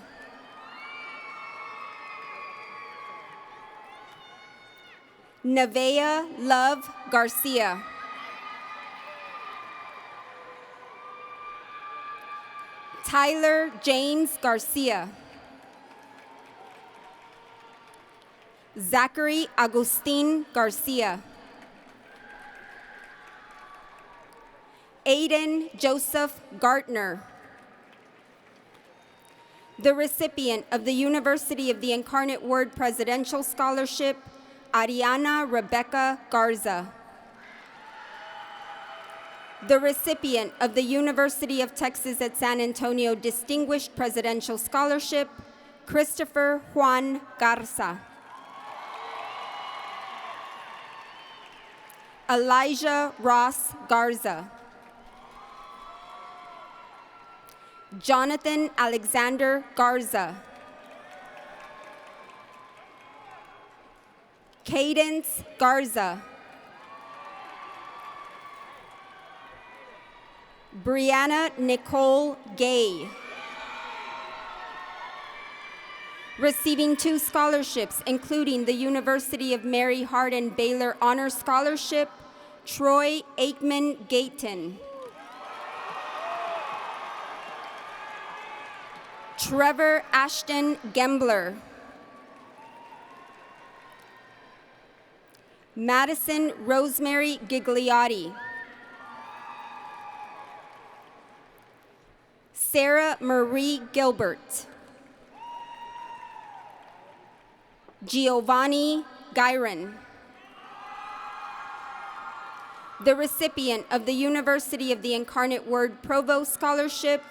Nevea Love Garcia. Tyler James Garcia. Zachary Agustin Garcia. Aiden Joseph Gartner. The recipient of the University of the Incarnate Word Presidential Scholarship, Ariana Rebecca Garza. The recipient of the University of Texas at San Antonio Distinguished Presidential Scholarship, Christopher Juan Garza. Elijah Ross Garza. Jonathan Alexander Garza. Cadence Garza. Brianna Nicole Gay. Receiving 2 scholarships, including the University of Mary Hardin Baylor Honor Scholarship, Troy Aikman Gayton. Trevor Ashton Gembler. Madison Rosemary Gigliotti. Sarah Marie Gilbert. Giovanni Gyron. The recipient of the University of the Incarnate Word Provost Scholarship,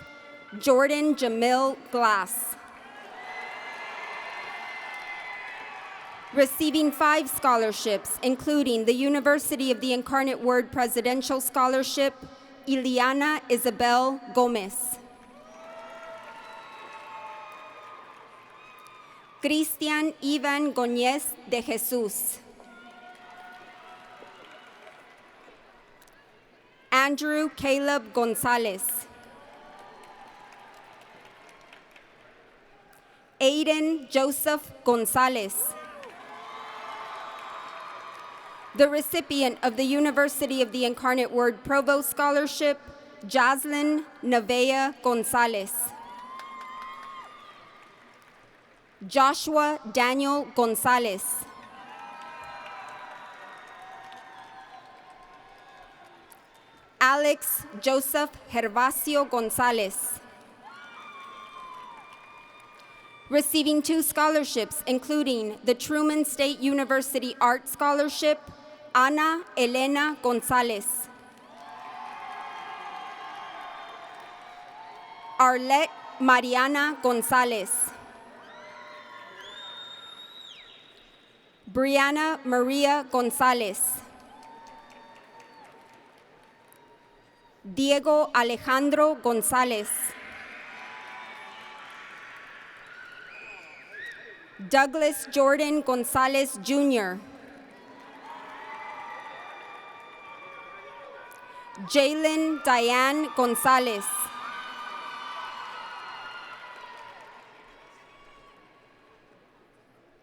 Jordan Jamil Glass. Receiving 5 scholarships, including the University of the Incarnate Word Presidential Scholarship, Ileana Isabel Gomez. Cristian Ivan Goñez de Jesus. Andrew Caleb Gonzalez. Aiden Joseph Gonzalez. The recipient of the University of the Incarnate Word Provost Scholarship, Jaslyn Nevea Gonzalez. Joshua Daniel Gonzalez. Alex Joseph Gervasio Gonzalez. Receiving 2 scholarships, including the Truman State University Art Scholarship, Ana Elena Gonzalez. Arlette Mariana Gonzalez. Brianna Maria Gonzalez. Diego Alejandro Gonzalez. Douglas Jordan Gonzalez, Jr. Jalen Diane Gonzalez.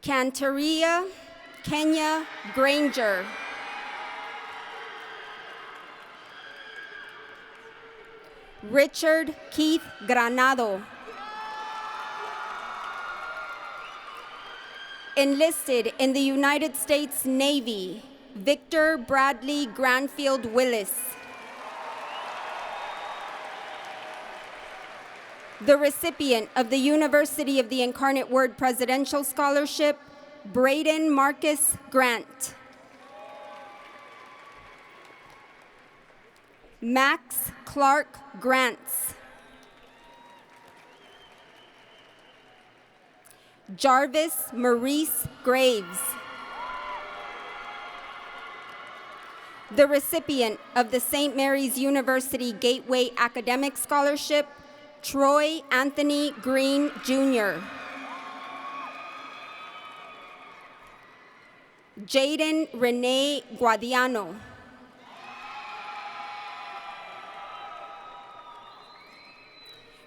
Cantaria Kenya Granger. Richard Keith Granado. Enlisted in the United States Navy, Victor Bradley Granfield Willis. The recipient of the University of the Incarnate Word Presidential Scholarship, Braden Marcus Grant. Max Clark Grants. Jarvis Maurice Graves. The recipient of the St. Mary's University Gateway Academic Scholarship, Troy Anthony Green, Jr. Jaden Renee Guadiano.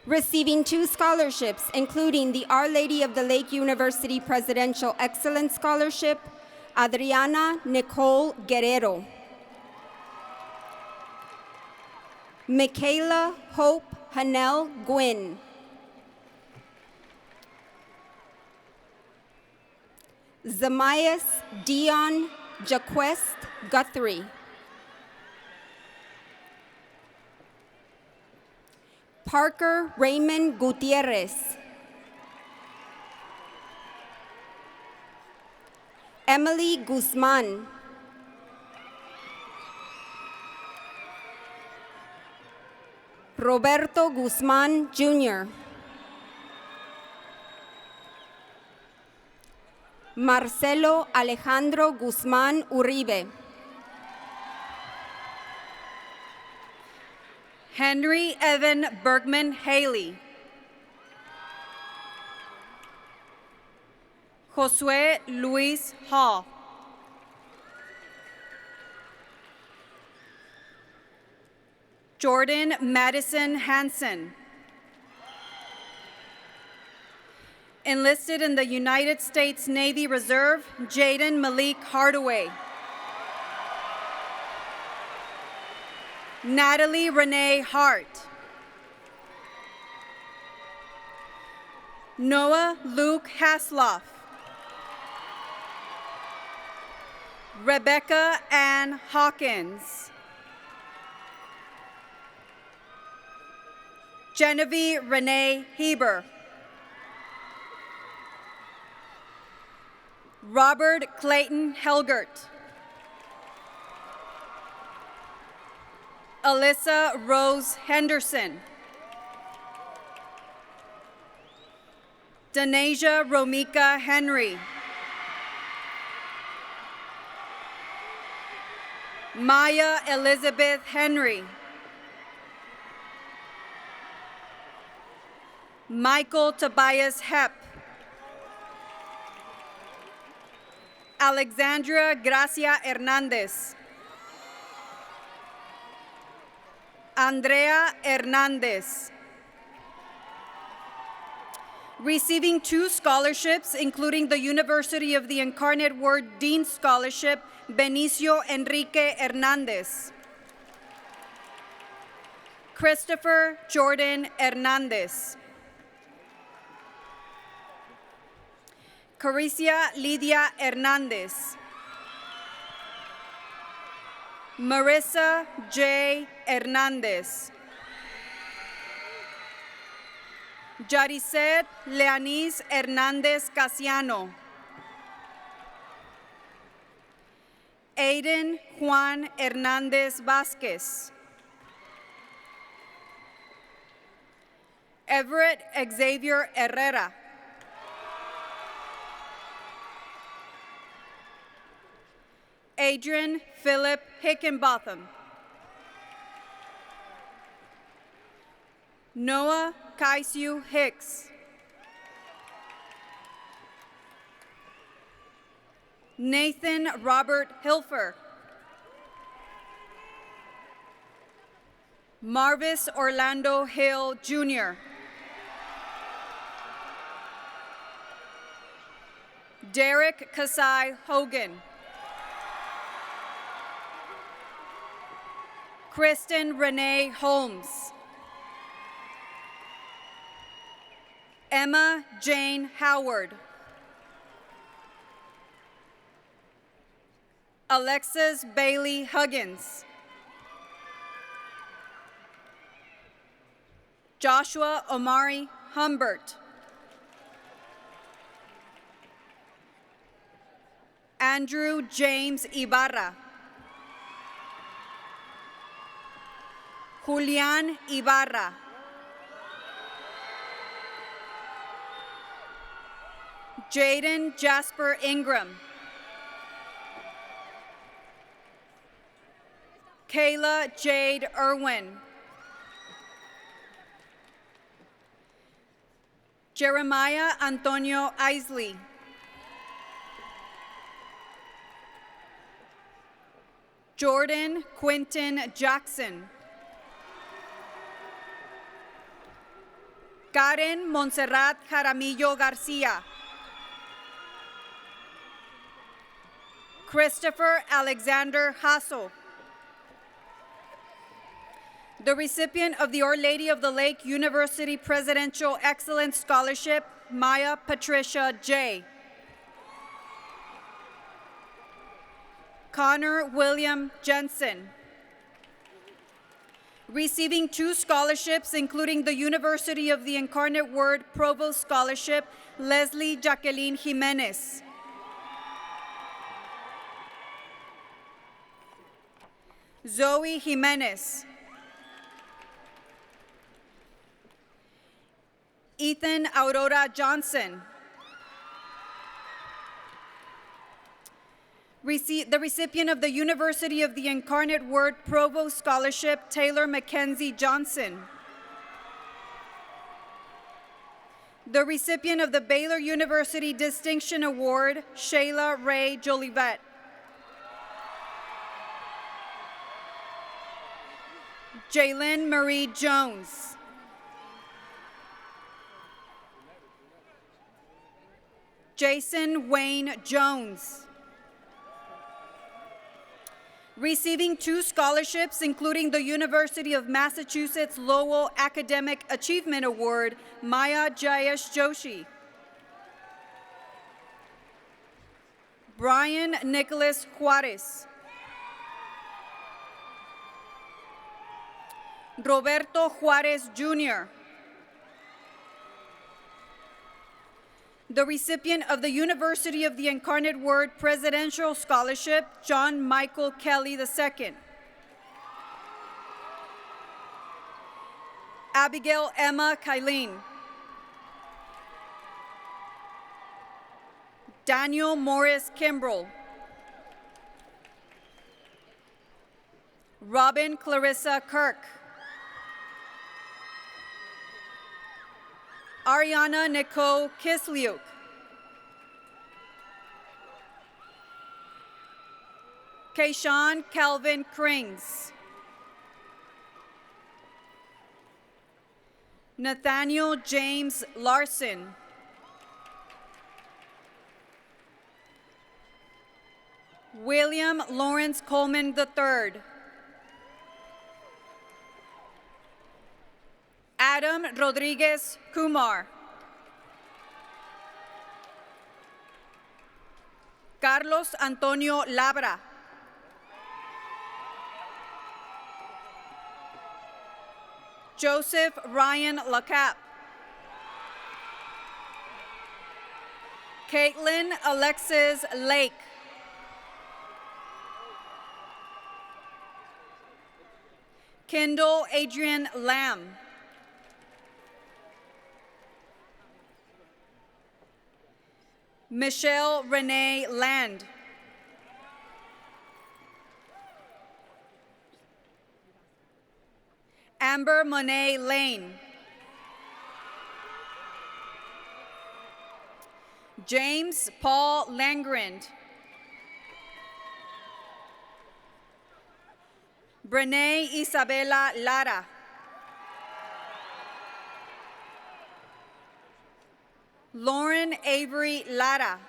Receiving 2 scholarships, including the Our Lady of the Lake University Presidential Excellence Scholarship, Adriana Nicole Guerrero. Michaela Hope Hanel Gwynn. Zamias Dion Jaquest Guthrie. Parker Raymond Gutierrez. Emily Guzman. Roberto Guzman, Jr. Marcelo Alejandro Guzmán Uribe. Henry Evan Bergman Haley. Josue Luis Hall. Jordan Madison Hansen. Enlisted in the United States Navy Reserve, Jaden Malik Hardaway. Natalie Renee Hart. Noah Luke Hasloff. Rebecca Ann Hawkins. Genevieve Renee Heber. Robert Clayton Helgert. Alyssa Rose Henderson. Denasia Romika Henry. Maya Elizabeth Henry. Michael Tobias Hepp. Alexandra Gracia Hernandez. Andrea Hernandez. Receiving 2 scholarships, including the University of the Incarnate Word Dean Scholarship, Benicio Enrique Hernandez. Christopher Jordan Hernandez. Caricia Lidia Hernandez. Marissa J. Hernandez. Yaricet Leanis Hernandez Casiano. Aiden Juan Hernandez Vasquez. Everett Xavier Herrera. Adrian Philip Hickenbotham. Noah Kaisiu Hicks. Nathan Robert Hilfer. Marvis Orlando Hill, Jr. Derek Kasai Hogan. Kristen Renee Holmes. Emma Jane Howard. Alexis Bailey Huggins. Joshua Omari Humbert. Andrew James Ibarra. Julian Ibarra. Jaden Jasper Ingram. Kayla Jade Irwin. Jeremiah Antonio Isley. Jordan Quinton Jackson. Karen Montserrat Jaramillo Garcia. Christopher Alexander Hasso. The recipient of the Our Lady of the Lake University Presidential Excellence Scholarship, Maya Patricia J. Connor William Jensen. Receiving 2 scholarships, including the University of the Incarnate Word Provost Scholarship, Leslie Jacqueline Jimenez. Zoe Jimenez. Ethan Aurora Johnson. The recipient of the University of the Incarnate Word Provost Scholarship, Taylor Mackenzie Johnson. The recipient of the Baylor University Distinction Award, Shayla Ray Jolivet. Jaylyn Marie Jones. Jason Wayne Jones. Receiving 2 scholarships, including the University of Massachusetts Lowell Academic Achievement Award, Maya Jayesh Joshi. Brian Nicholas Juarez. Roberto Juarez Jr. The recipient of the University of the Incarnate Word Presidential Scholarship, John Michael Kelly II. Abigail Emma Kylene. Daniel Morris Kimbrell. Robin Clarissa Kirk. Ariana Nicole Kisliuk. Kayshawn Calvin Krings. Nathaniel James Larson. William Lawrence Coleman III. Adam Rodriguez Kumar. Carlos Antonio Labra. Joseph Ryan LaCap. Caitlin Alexis Lake. Kendall Adrian Lamb. Michelle Renee Land. Amber Monet Lane. James Paul Langrind. Brene Isabella Lara. Lauren Avery Lara.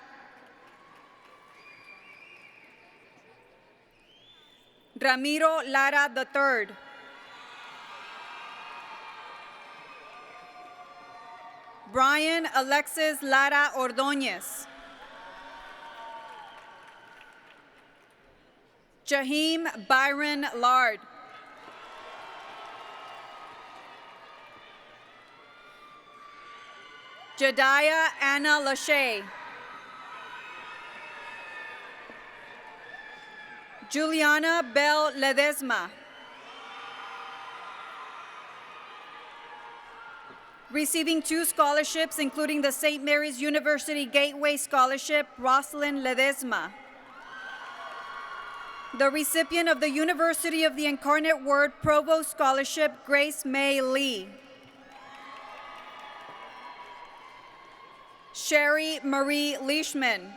Ramiro Lara III. Brian Alexis Lara Ordóñez. Jaheim Byron Lard. Jediah Anna Lachey. Juliana Bell Ledesma. Receiving 2 scholarships, including the St. Mary's University Gateway Scholarship, Rosalind Ledesma. The recipient of the University of the Incarnate Word Provost Scholarship, Grace May Lee. Sherry Marie Leishman.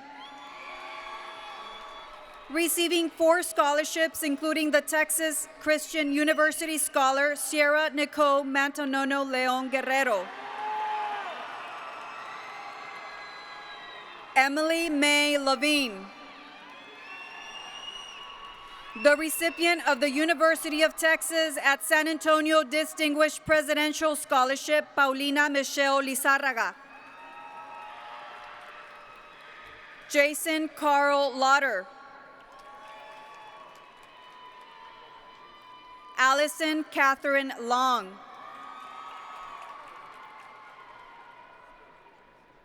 Receiving 4 scholarships, including the Texas Christian University Scholar, Sierra Nicole Mantanono Leon Guerrero. Emily May Levine. The recipient of the University of Texas at San Antonio Distinguished Presidential Scholarship, Paulina Michelle Lizárraga. Jason Carl Lauder. Allison Catherine Long.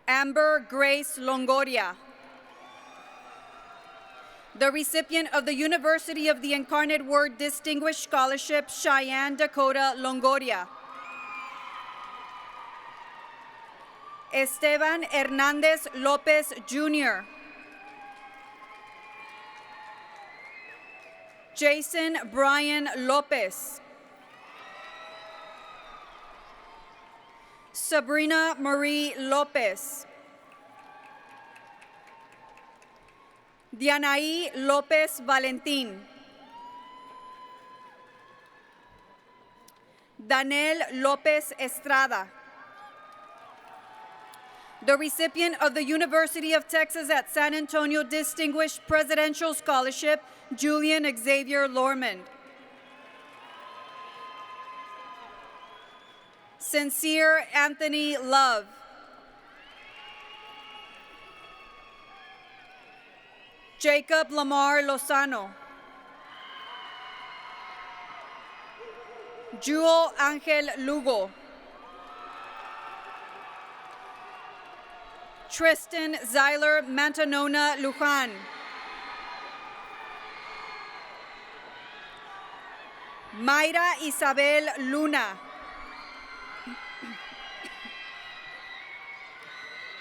Amber Grace Longoria. The recipient of the University of the Incarnate Word Distinguished Scholarship, Cheyenne Dakota Longoria. Esteban Hernandez Lopez, Jr. Jason Brian Lopez. Sabrina Marie Lopez. Dianaí Lopez Valentín. Danel Lopez Estrada. The recipient of the University of Texas at San Antonio Distinguished Presidential Scholarship, Julian Xavier Lormond. Sincere Anthony Love. Jacob Lamar Lozano. Jewel Angel Lugo. Tristan Zyler Mantanona Lujan. Mayra Isabel Luna.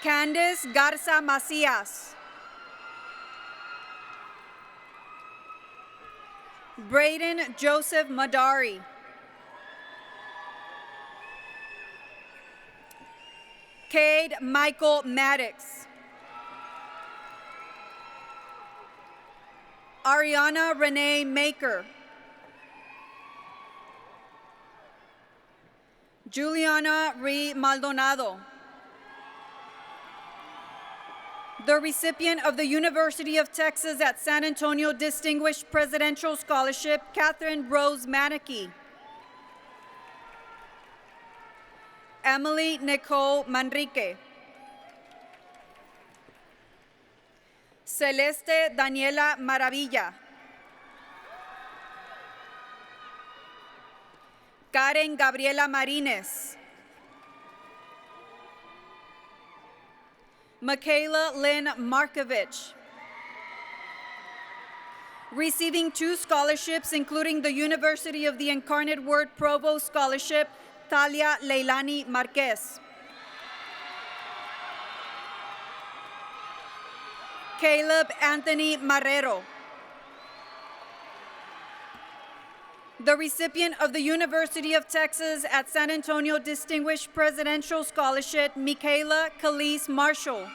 Candice Garza Macias. Braden Joseph Madari. Cade Michael Maddox. Ariana Renee Maker. Juliana Ree Maldonado. The recipient of the University of Texas at San Antonio Distinguished Presidential Scholarship, Catherine Rose Manicky. Emily Nicole Manrique. Celeste Daniela Maravilla. Karen Gabriela Marínez. Michaela Lynn Markovich. Receiving 2 scholarships, including the University of the Incarnate Word Provost Scholarship, Talia Leilani Marquez. Caleb Anthony Marrero. The recipient of the University of Texas at San Antonio Distinguished Presidential Scholarship, Michaela Calise Marshall.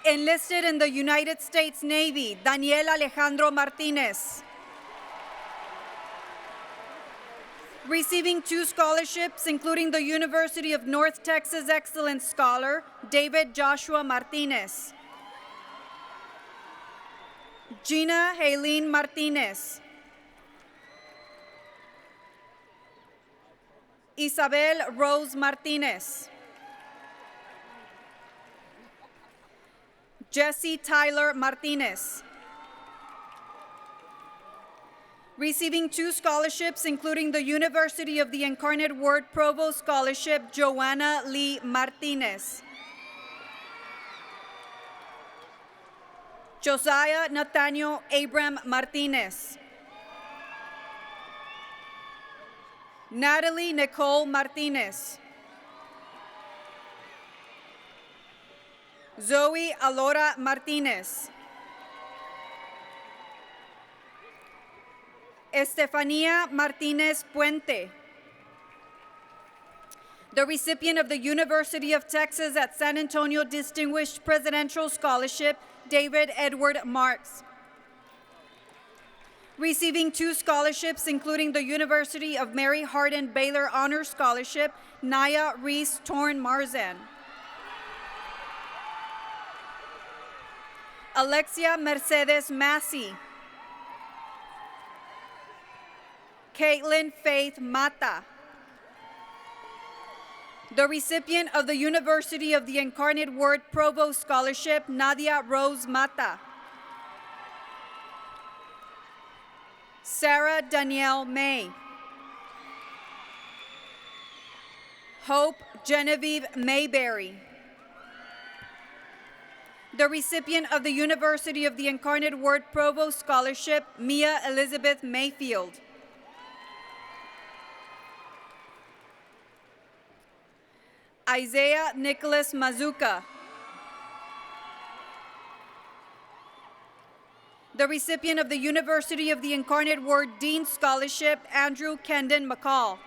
Enlisted in the United States Navy, Daniel Alejandro Martinez. Receiving 2 scholarships, including the University of North Texas Excellence Scholar, David Joshua Martinez. Gina Helene Martinez. Isabel Rose Martinez. Jesse Tyler Martinez. Receiving 2 scholarships, including the University of the Incarnate Word Provost Scholarship, Joanna Lee Martinez. Josiah Nathaniel Abram Martinez. Natalie Nicole Martinez. Zoe Alora Martinez. Estefania Martinez Puente. The recipient of the University of Texas at San Antonio Distinguished Presidential Scholarship, David Edward Marks. Receiving 2 scholarships, including the University of Mary Hardin Baylor Honor Scholarship, Naya Reese Torn Marzan. Alexia Mercedes Massey. Caitlin Faith Mata. The recipient of the University of the Incarnate Word Provost Scholarship, Nadia Rose Mata. Sarah Danielle May. Hope Genevieve Mayberry. The recipient of the University of the Incarnate Word Provost Scholarship, Mia Elizabeth Mayfield. Isaiah Nicholas Mazuka. The recipient of the University of the Incarnate Word Dean Scholarship, Andrew Kendon McCall.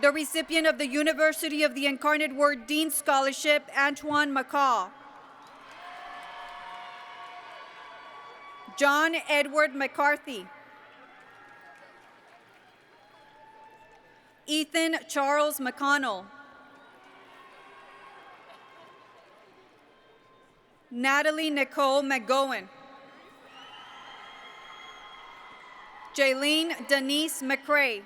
The recipient of the University of the Incarnate Word Dean Scholarship, Antoine McCaw. John Edward McCarthy. Ethan Charles McConnell. Natalie Nicole McGowan. Jaylene Denise McCrae.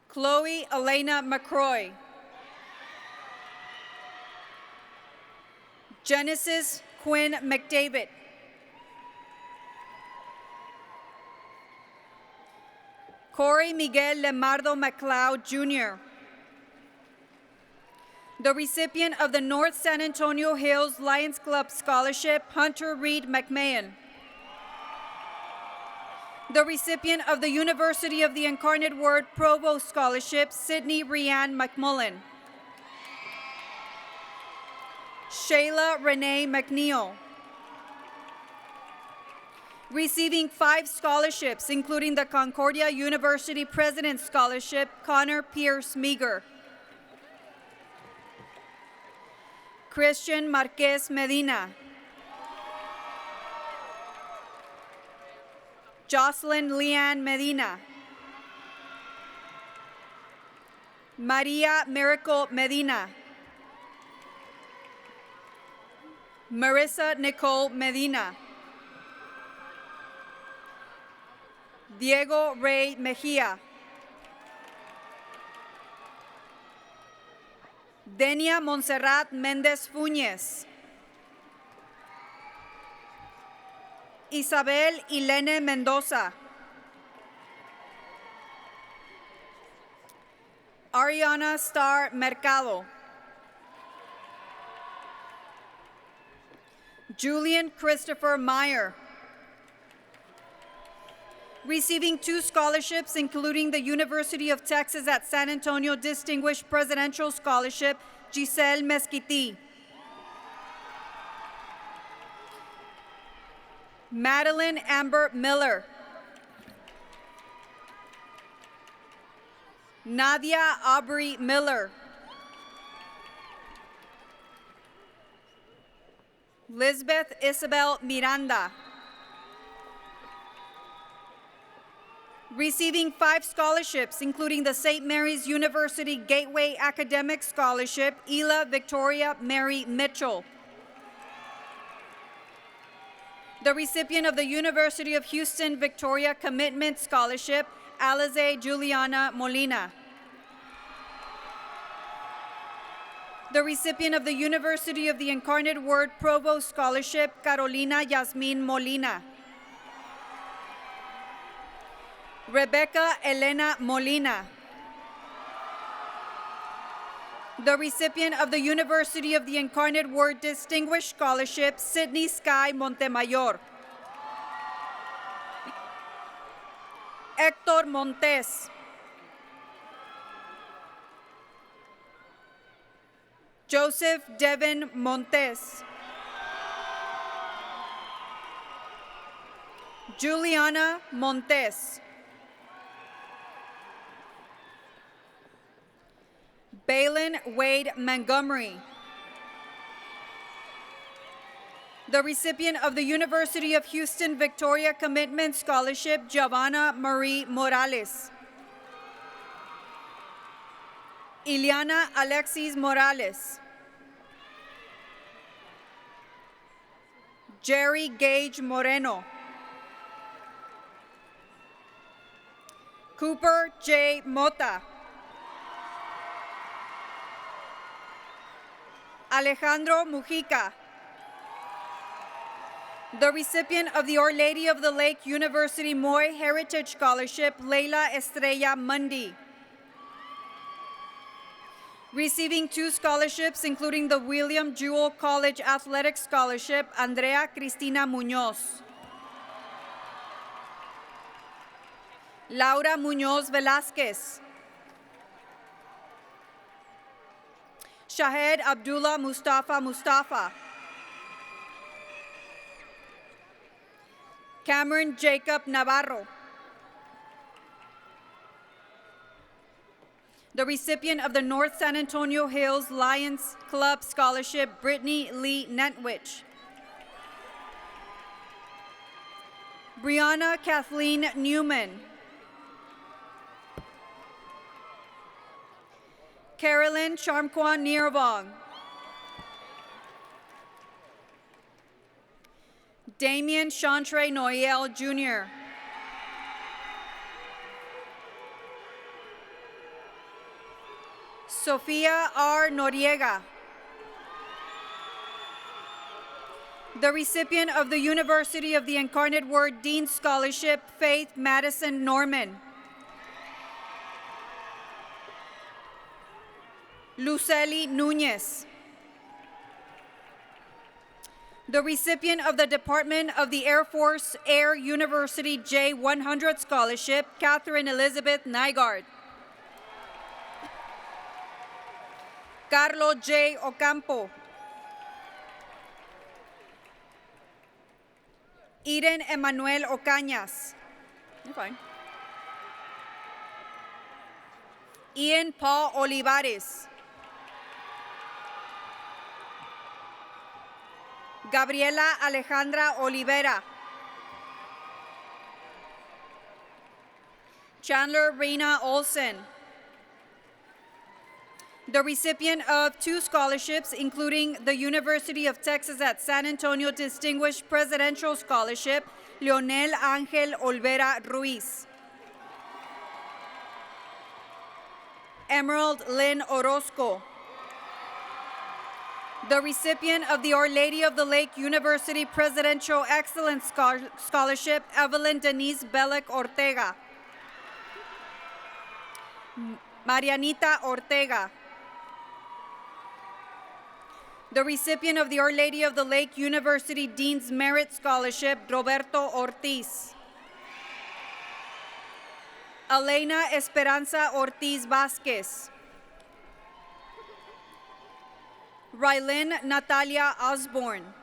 Chloe Elena McCroy. Genesis Quinn McDavid. Corey Miguel Lemardo McLeod, Jr. The recipient of the North San Antonio Hills Lions Club Scholarship, Hunter Reed McMahon. The recipient of the University of the Incarnate Word Provost Scholarship, Sydney Rianne McMullen. Shayla Renee McNeil. Receiving 5 scholarships, including the Concordia University President's Scholarship, Connor Pierce Meager. Christian Marquez Medina. Jocelyn Leanne Medina. Maria Miracle Medina. Marissa Nicole Medina. Diego Rey Mejia. Denia Montserrat Méndez Fuñez. Isabel Ilene Mendoza. Ariana Star Mercado. Julian Christopher Meyer. Receiving 2 scholarships, including the University of Texas at San Antonio Distinguished Presidential Scholarship, Giselle Mesquiti. Madeline Amber Miller. Nadia Aubrey Miller. Lisbeth Isabel Miranda. Receiving 5 scholarships, including the St. Mary's University Gateway Academic Scholarship, Ela Victoria Mary Mitchell. The recipient of the University of Houston Victoria Commitment Scholarship, Alize Juliana Molina. The recipient of the University of the Incarnate Word Provost Scholarship, Carolina Yasmin Molina. Rebecca Elena Molina. The recipient of the University of the Incarnate Word Distinguished Scholarship, Sydney Sky Montemayor. Hector Montes. Joseph Devin Montes. Juliana Montes. Balin Wade Montgomery. The recipient of the University of Houston Victoria Commitment Scholarship, Giovanna Marie Morales. Ileana Alexis Morales. Jerry Gage Moreno. Cooper J. Mota. Alejandro Mujica. The recipient of the Our Lady of the Lake University Moy Heritage Scholarship, Leila Estrella Mundy. Receiving 2 scholarships, including the William Jewell College Athletic Scholarship, Andrea Cristina Muñoz. Laura Muñoz Velázquez. Shahed Abdullah Mustafa. Cameron Jacob Navarro. The recipient of the North San Antonio Hills Lions Club Scholarship, Brittany Lee Nentwich. Brianna Kathleen Newman. Carolyn Charmquan Nirvong. Damien Chantre Noel Jr. Sofia R. Noriega. The recipient of the University of the Incarnate Word Dean Scholarship, Faith Madison Norman. Lucely Nunez. The recipient of the Department of the Air Force Air University J100 Scholarship, Catherine Elizabeth Nygaard. Carlo J. Ocampo. Eden Emanuel Ocañas. You're fine. Ian Paul Olivares. Gabriela Alejandra Olivera. Chandler Reina Olsen. The recipient of 2 scholarships, including the University of Texas at San Antonio Distinguished Presidential Scholarship, Leonel Ángel Olvera Ruiz. Emerald Lynn Orozco. The recipient of the Our Lady of the Lake University Presidential Excellence Scholarship, Evelyn Denise Bellick Ortega. Marianita Ortega. The recipient of the Our Lady of the Lake University Dean's Merit Scholarship, Roberto Ortiz. Elena Esperanza Ortiz Vasquez. Rylin Natalia Osborne.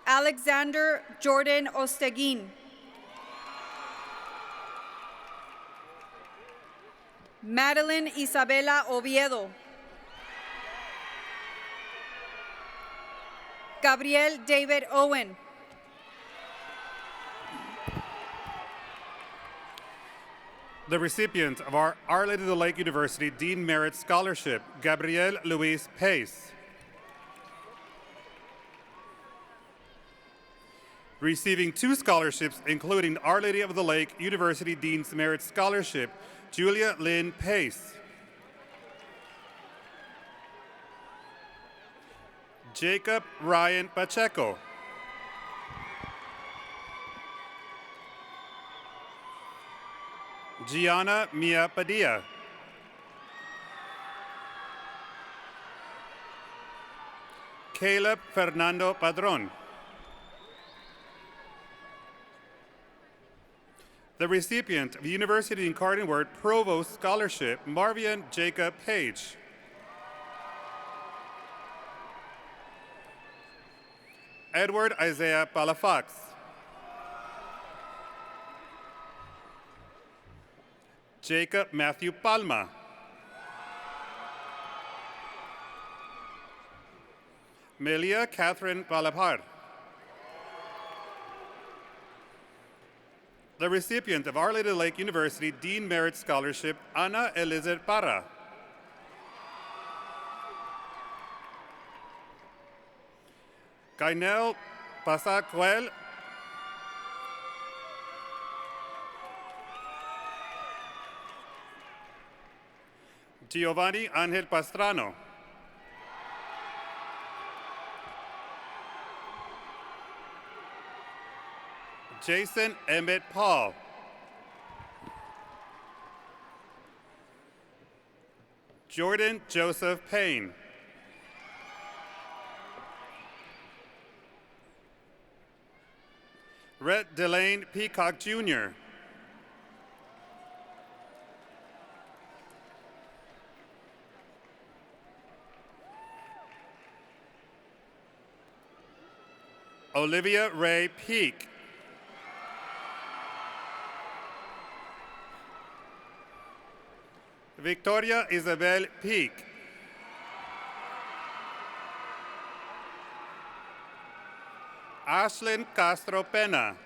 Alexander Jordan Osteguin. Madeline Isabela Oviedo. Gabriel David Owen. The recipient of our Lady of the Lake University Dean Merit Scholarship, Gabriel Luis Pace. Receiving 2 scholarships, including Our Lady of the Lake University Dean's Merit Scholarship, Julia Lynn Pace. Jacob Ryan Pacheco. Gianna Mia Padilla. Caleb Fernando Padron. The recipient of the University of Incarnate Word Provost Scholarship, Marvian Jacob Page. Edward Isaiah Palafox. Jacob Matthew Palma. Melia Catherine Palapar. The recipient of Our Lady of the Lake University Dean Merit Scholarship, Ana Elizabeth Parra. Gainel Pasacuel. Giovanni Angel Pastrano. Jason Emmett Paul. Jordan Joseph Payne. Rhett Delane Peacock Jr. Olivia Ray Peak. Victoria Isabel Peak. Ashlyn Castro Pena.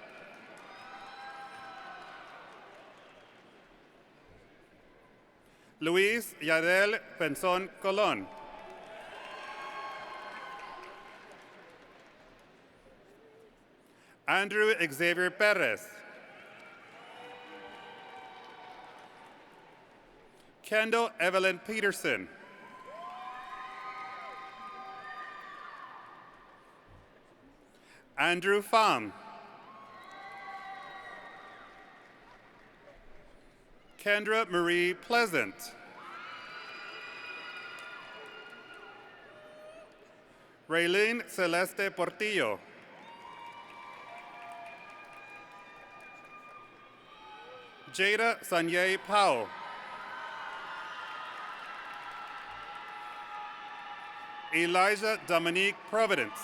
Luis Yadel Penson Colon. Andrew Xavier Perez. Kendall Evelyn Peterson. Andrew Pham. Kendra Marie Pleasant. Raylene Celeste Portillo. Jada Sanye Powell. Elijah Dominique Providence.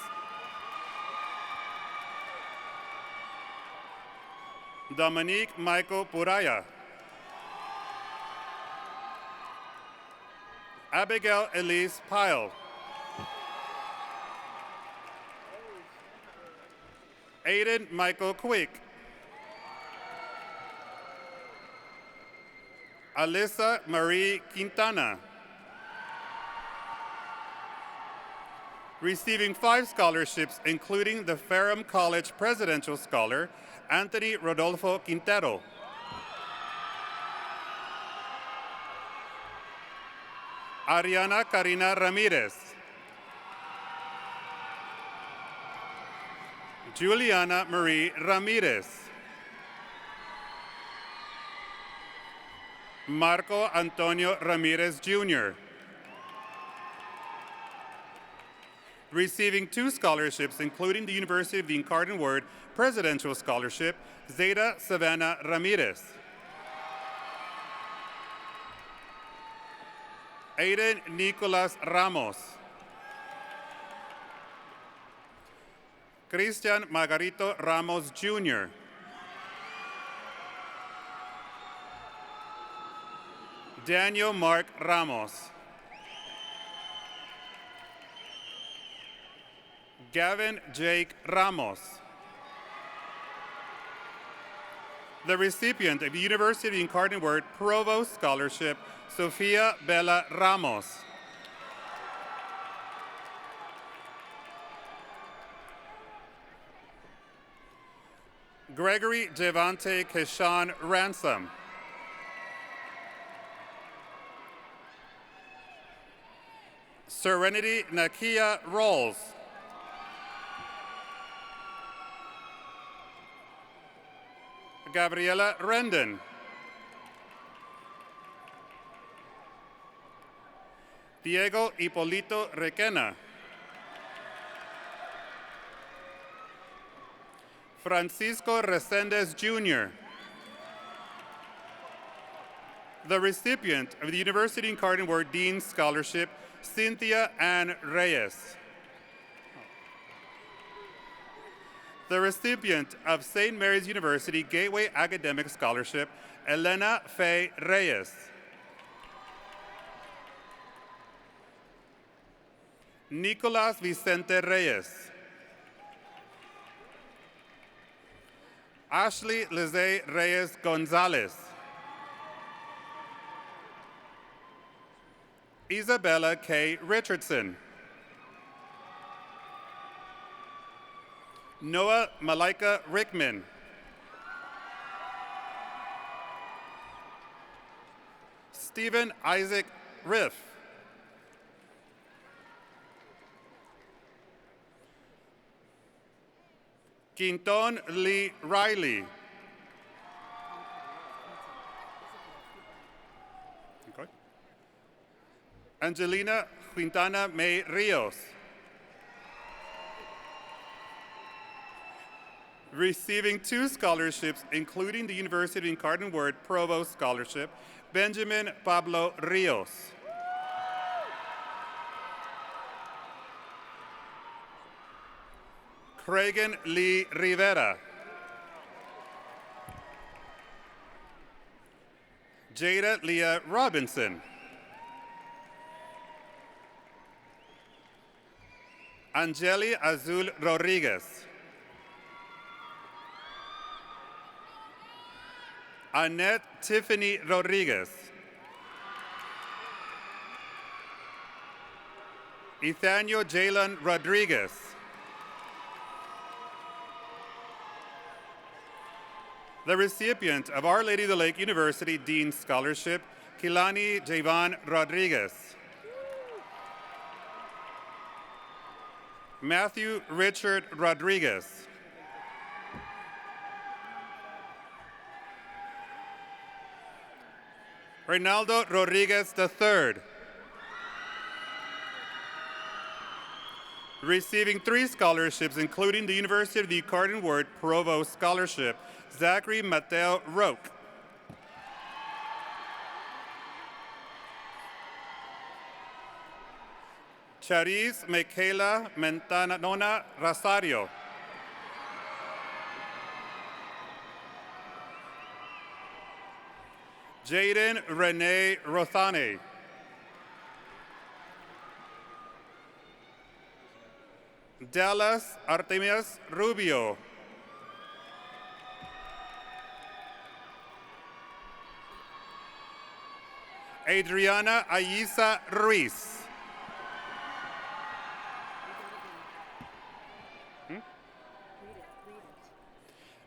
Dominique Michael Puraya. Abigail Elise Pyle. Aiden Michael Quick. Alyssa Marie Quintana. Receiving 5 scholarships, including the Ferrum College Presidential Scholar, Anthony Rodolfo Quintero. Ariana Karina Ramirez. Juliana Marie Ramirez. Marco Antonio Ramirez Jr. Receiving 2 scholarships, including the University of the Incarnate Word Presidential Scholarship, Zeta Savannah Ramirez. Aiden Nicolas Ramos. Christian Margarito Ramos Jr. Daniel Mark Ramos. Gavin Jake Ramos. The recipient of the University of the Incarnate Word Provost Scholarship, Sofia Bella Ramos. Gregory Devante Keshawn Ransom. Serenity Nakia Rolls. Gabriela Rendon. Diego Hipolito Requena. Francisco Resendez Jr. The recipient of the University Incarnate Word Dean's Scholarship, Cynthia Ann Reyes. The recipient of St. Mary's University Gateway Academic Scholarship, Elena Faye Reyes. Nicolas Vicente Reyes. Ashley Lizzie Reyes Gonzalez. Isabella K. Richardson. Noah Malika Rickman. Stephen Isaac Riff. Quinton Lee Riley. Okay. Angelina Quintana May Rios. Receiving 2 scholarships, including the University of the Incarnate Word Provost Scholarship, Benjamin Pablo Rios. Cragen Lee Rivera. Jada Leah Robinson. Angeli Azul Rodriguez. Annette Tiffany Rodriguez. Ethanio Jalen Rodriguez. The recipient of Our Lady of the Lake University Dean Scholarship, Kilani Javon Rodriguez. Matthew Richard Rodriguez. Reynaldo Rodriguez III. Receiving 3 scholarships, including the University of the According Word Provost Scholarship, Zachary Mateo Roque. Charis Michaela Mentanona Rosario. Jaden Renee Rothane. Dallas Artemias Rubio. Adriana Ayisa Ruiz.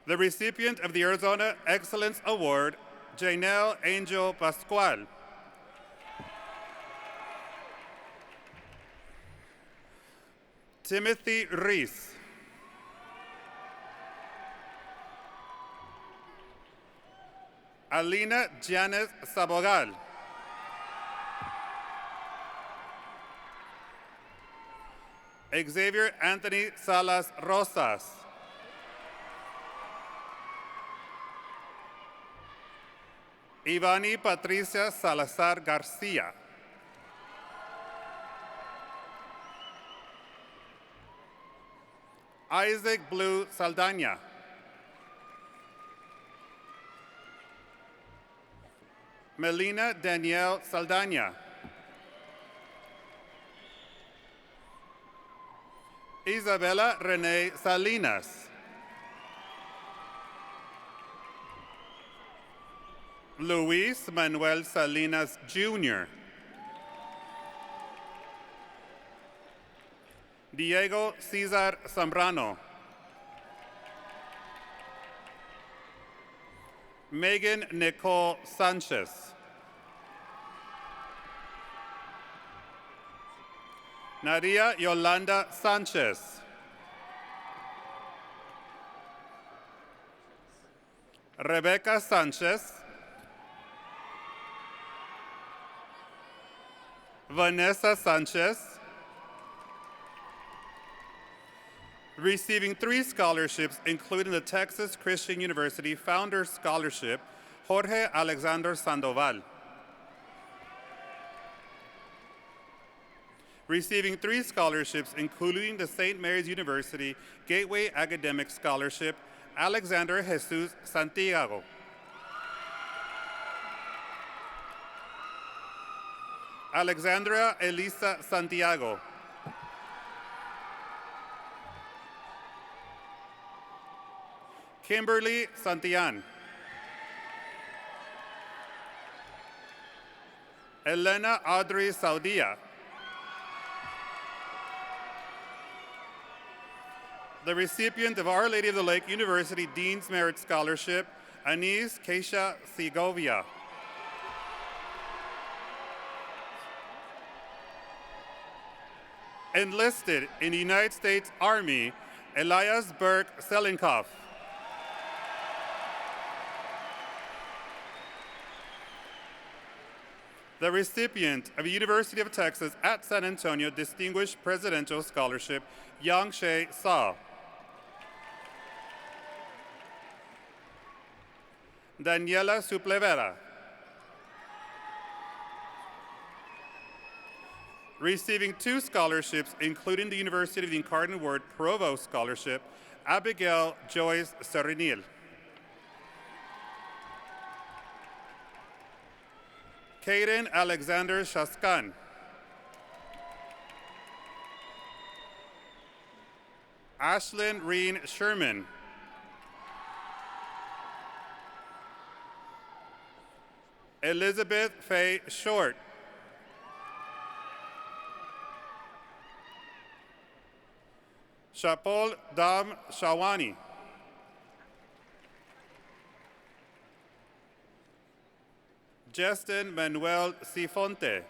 The recipient of the Arizona Excellence Award, Janelle Angel Pascual. Timothy Reese. Alina Janet Sabogal. Xavier Anthony Salas Rosas. Ivani Patricia Salazar Garcia. Isaac Blue Saldana. Melina Danielle Saldana. Isabella Renee Salinas. Luis Manuel Salinas Jr. Diego Cesar Zambrano. Megan Nicole Sanchez. Nadia Yolanda Sanchez. Rebecca Sanchez. Vanessa Sanchez. Receiving 3 scholarships, including the Texas Christian University Founders Scholarship, Jorge Alexander Sandoval. Receiving 3 scholarships, including the St. Mary's University Gateway Academic Scholarship, Alexander Jesus Santiago. Alexandra Elisa Santiago. Kimberly Santillan. Elena Audrey Saudia. The recipient of Our Lady of the Lake University Dean's Merit Scholarship, Anise Keisha Segovia. Enlisted in the United States Army, Elias Burke Selinkoff. The recipient of the University of Texas at San Antonio Distinguished Presidential Scholarship, Yang She Sa. Daniela Suplevera. Receiving 2 scholarships, including the University of the Incarnate Word Provost Scholarship, Abigail Joyce Serinil. Kaden Alexander Shaskan. Ashlyn Reen Sherman. Elizabeth Faye Short. Shapol Dam Shawani. Justin Manuel Sifonte.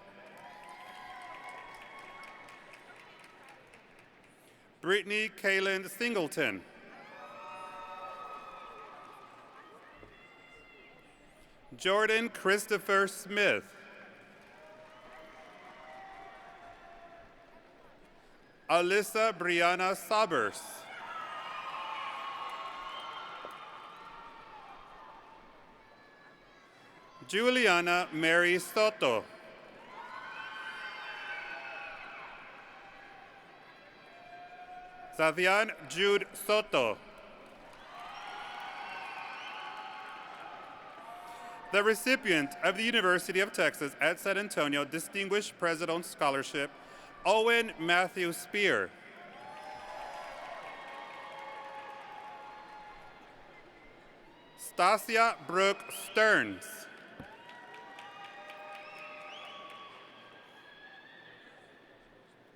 Brittany Kaylin Singleton. Jordan Christopher Smith. Alyssa Brianna Sabers. Juliana Mary Soto. Sathian Jude Soto. The recipient of the University of Texas at San Antonio Distinguished President's Scholarship, Owen Matthew Spear. Stasia Brooke Stearns.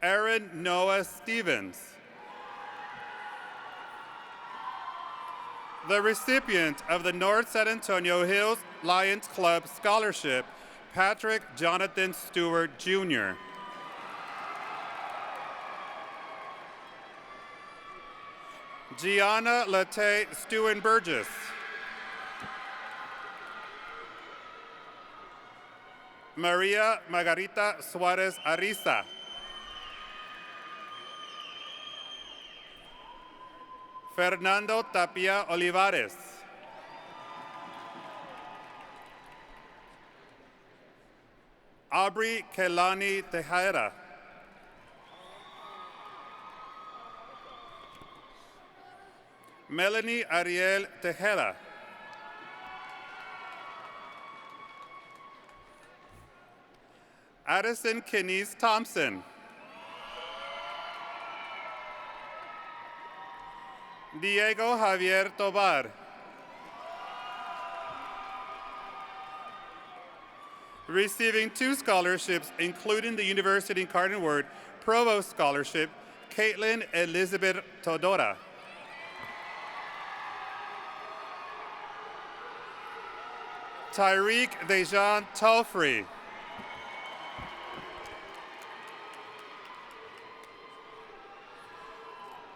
Aaron Noah Stevens. The recipient of the North San Antonio Hills Lions Club Scholarship, Patrick Jonathan Stewart, Jr. Gianna Latae Stewart Burgess. Maria Margarita Suarez Ariza. Fernando Tapia Olivares. Aubrey Kelani Tejera. Melanie Ariel Tejera. Addison Kenise Thompson. Diego Javier Tobar. Receiving 2 scholarships, including the University of Incarnate Word Provost Scholarship, Caitlin Elizabeth Todora. Tyreek Dejan Tolfree.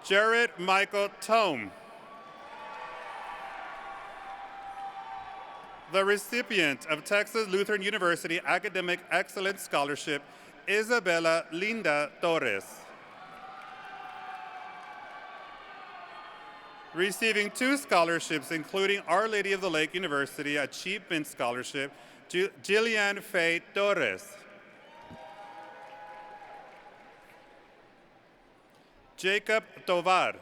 Jared Michael Tome. The recipient of Texas Lutheran University Academic Excellence Scholarship, Isabella Linda Torres. Receiving 2 scholarships, including Our Lady of the Lake University Achievement Scholarship, Jillian Faye Torres. Jacob Tovar.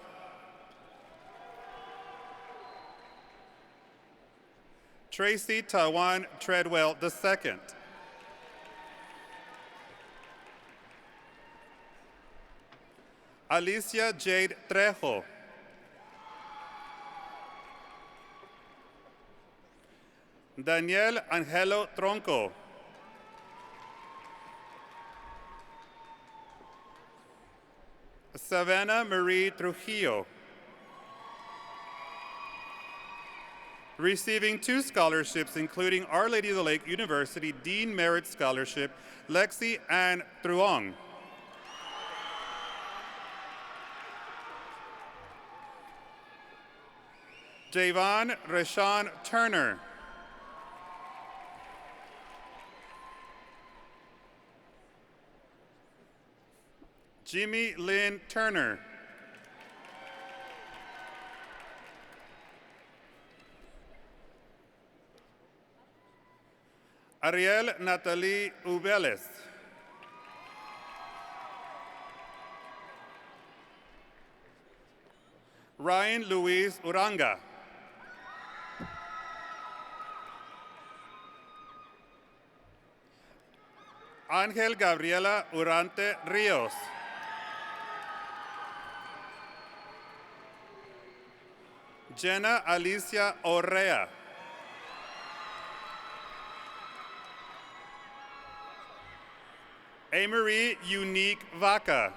Tracy Tawan Treadwell II. Alicia Jade Trejo. Daniel Angelo Tronco. Savannah Marie Trujillo. Receiving 2 scholarships, including Our Lady of the Lake University Dean Merit Scholarship, Lexi Ann Truong. Javon Rashawn Turner. Jimmy Lynn Turner. Ariel Natalie Ubeles. Ryan Luis Uranga. Ángel Gabriela Urante Ríos. Jenna Alicia Orrea. Amarie Unique Vaca.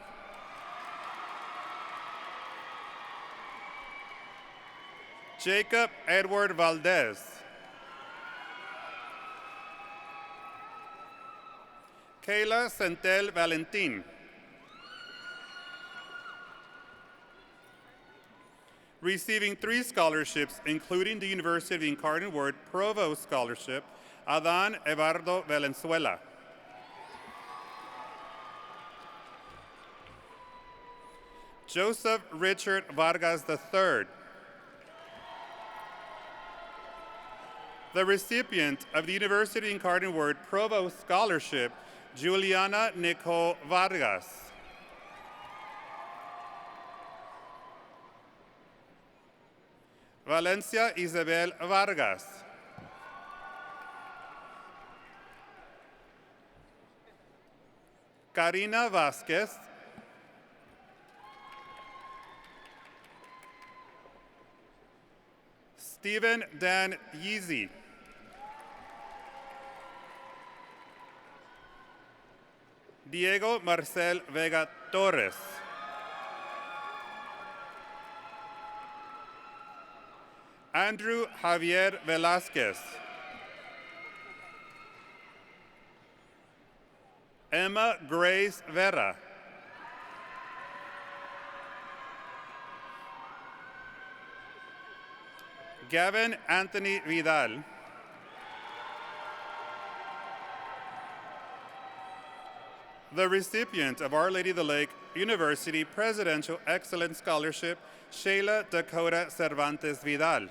Jacob Edward Valdez. Kayla Centel Valentin. Receiving 3 scholarships, including the University of the Incarnate Word Provost Scholarship, Adan Eduardo Valenzuela. Joseph Richard Vargas III. The recipient of the University of the Incarnate Word Provost Scholarship, Juliana Nicole Vargas. Valencia Isabel Vargas. Karina Vasquez. Stephen Dan Yeezy. Diego Marcel Vega Torres. Andrew Javier Velázquez. Emma Grace Vera. Gavin Anthony Vidal. The recipient of Our Lady of the Lake University Presidential Excellence Scholarship, Sheila Dakota Cervantes Vidal.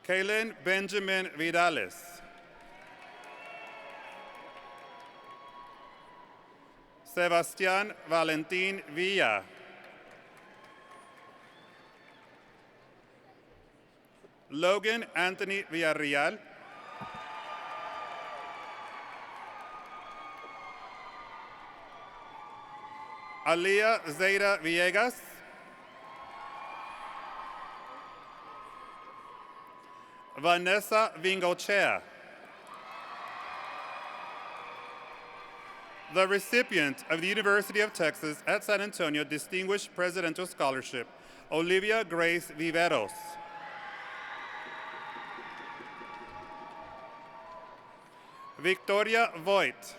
Kaylin Benjamin Vidales. Sebastián Valentín Villa. Logan Anthony Villarreal. Aliyah Zeta Villegas. Vanessa Vingochea. The recipient of the University of Texas at San Antonio Distinguished Presidential Scholarship, Olivia Grace Viveros. Victoria Voigt.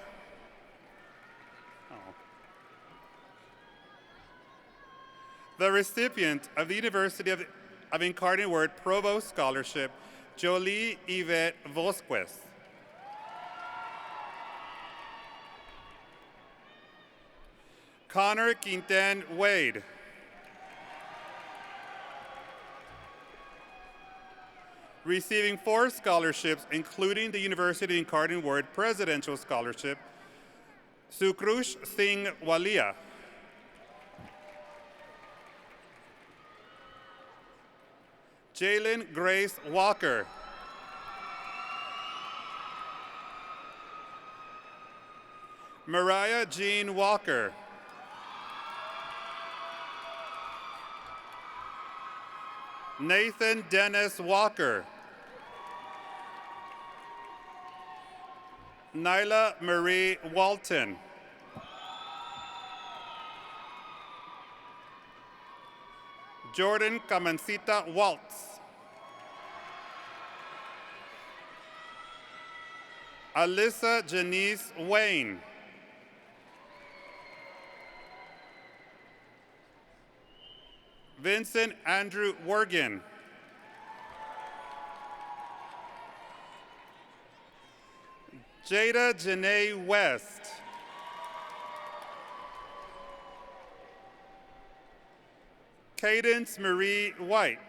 The recipient of the University of Incarnate Word Provost Scholarship, Jolie Yvette Vosquez. Connor Quintan Wade. Receiving 4 scholarships, including the University of the Incarnate Word Presidential Scholarship, Sukrush Singh Walia. Jalen Grace Walker. Mariah Jean Walker. Nathan Dennis Walker. Nyla Marie Walton. Jordan Camancita Waltz. Alyssa Janice Wayne. Vincent Andrew Wergen. Jada Janae West. Cadence Marie White.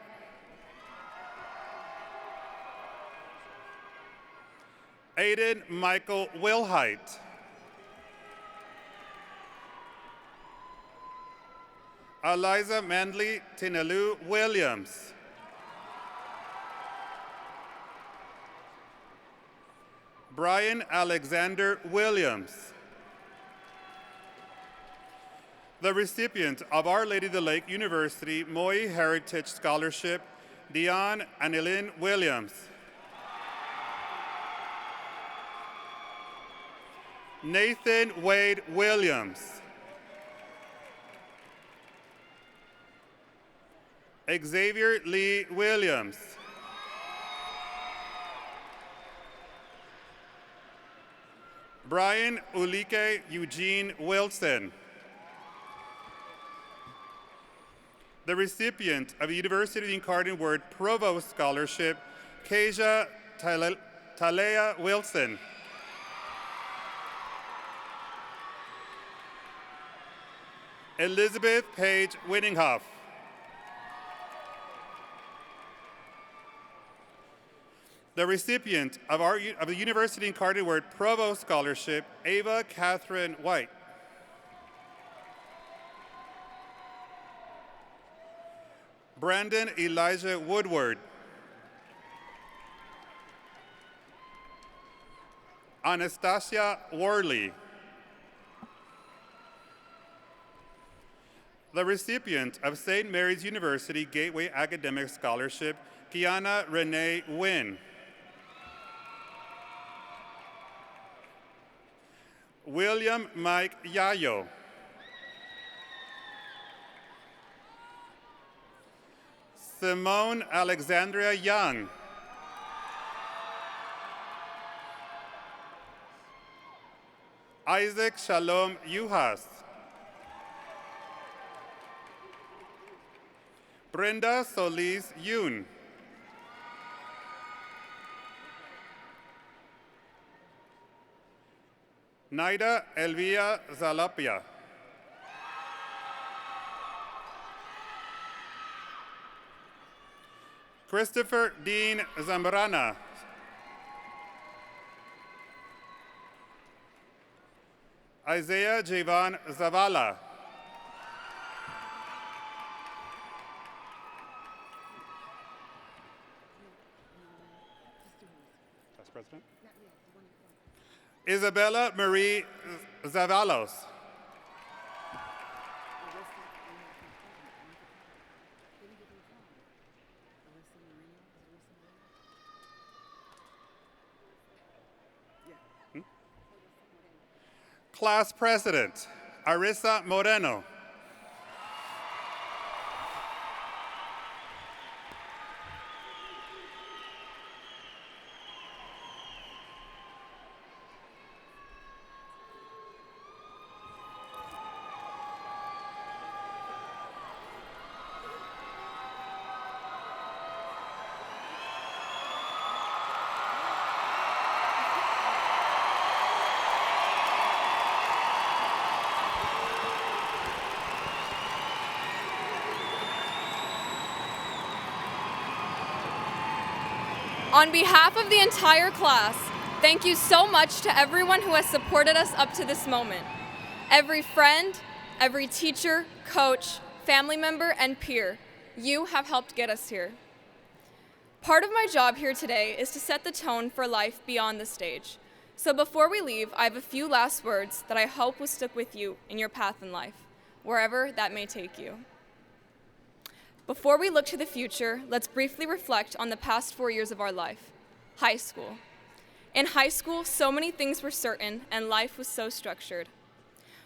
Aiden Michael Wilhite. Eliza Mandley Tinelu Williams. Brian Alexander Williams. The recipient of Our Lady of the Lake University Moy Heritage Scholarship, Dion Anilin Williams. Nathan Wade Williams. Xavier Lee Williams. Brian Ulike Eugene Wilson. The recipient of the University of the Incarnate Word Provost Scholarship, Keja Talea Wilson. Elizabeth Page Winninghoff. The recipient of the University Incarnate Word Provost Scholarship, Ava Catherine White. Brandon Elijah Woodward. Anastasia Worley. The recipient of St. Mary's University Gateway Academic Scholarship, Kiana Renee Wynn. William Mike Yayo. Simone Alexandria Young. Isaac Shalom Yuhas. Brenda Solis Yoon. Naida Elvia Zalapia. Christopher Dean Zambrana. Isaiah Javon Zavala. Vice President. Isabella Marie Zavalos. Class President, Arisa Moreno. On behalf of the entire class, thank you so much to everyone who has supported us up to this moment. Every friend, every teacher, coach, family member, and peer, you have helped get us here. Part of my job here today is to set the tone for life beyond the stage. So before we leave, I have a few last words that I hope will stick with you in your path in life, wherever that may take you. Before we look to the future, let's briefly reflect on the past 4 years of our life. High school. In high school, so many things were certain and life was so structured.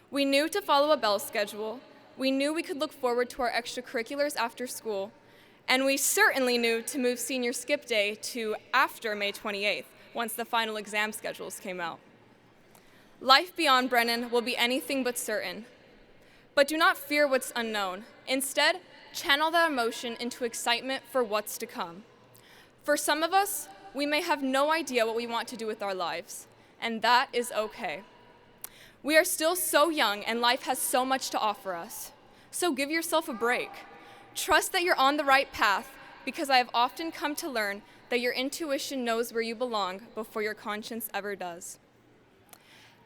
We knew to follow a bell schedule, we knew we could look forward to our extracurriculars after school, and we certainly knew to move senior skip day to after May 28th, once the final exam schedules came out. Life beyond Brennan will be anything but certain. But do not fear what's unknown. Instead, channel that emotion into excitement for what's to come. For some of us, we may have no idea what we want to do with our lives, and that is okay. We are still so young and life has so much to offer us. So give yourself a break. Trust that you're on the right path, because I have often come to learn that your intuition knows where you belong before your conscience ever does.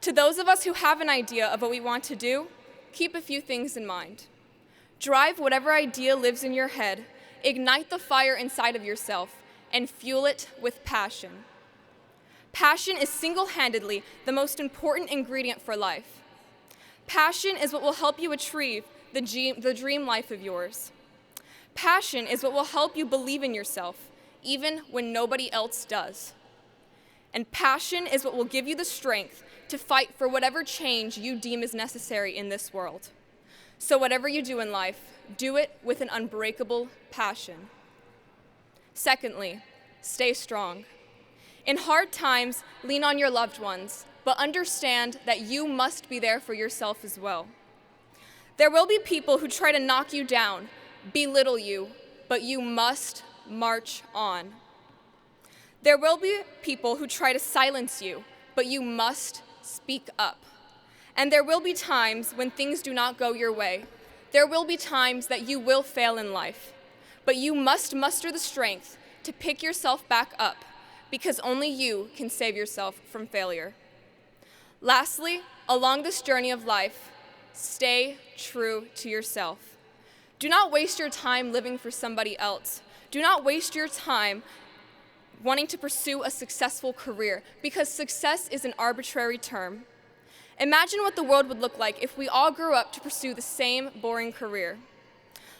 To those of us who have an idea of what we want to do, keep a few things in mind. Drive whatever idea lives in your head, ignite the fire inside of yourself, and fuel it with passion. Passion is single-handedly the most important ingredient for life. Passion is what will help you achieve the dream life of yours. Passion is what will help you believe in yourself, even when nobody else does. And passion is what will give you the strength to fight for whatever change you deem is necessary in this world. So whatever you do in life, do it with an unbreakable passion. Secondly, stay strong. In hard times, lean on your loved ones, but understand that you must be there for yourself as well. There will be people who try to knock you down, belittle you, but you must march on. There will be people who try to silence you, but you must speak up. And there will be times when things do not go your way. There will be times that you will fail in life, but you must muster the strength to pick yourself back up, because only you can save yourself from failure. Lastly, along this journey of life, stay true to yourself. Do not waste your time living for somebody else. Do not waste your time wanting to pursue a successful career, because success is an arbitrary term. Imagine what the world would look like if we all grew up to pursue the same boring career.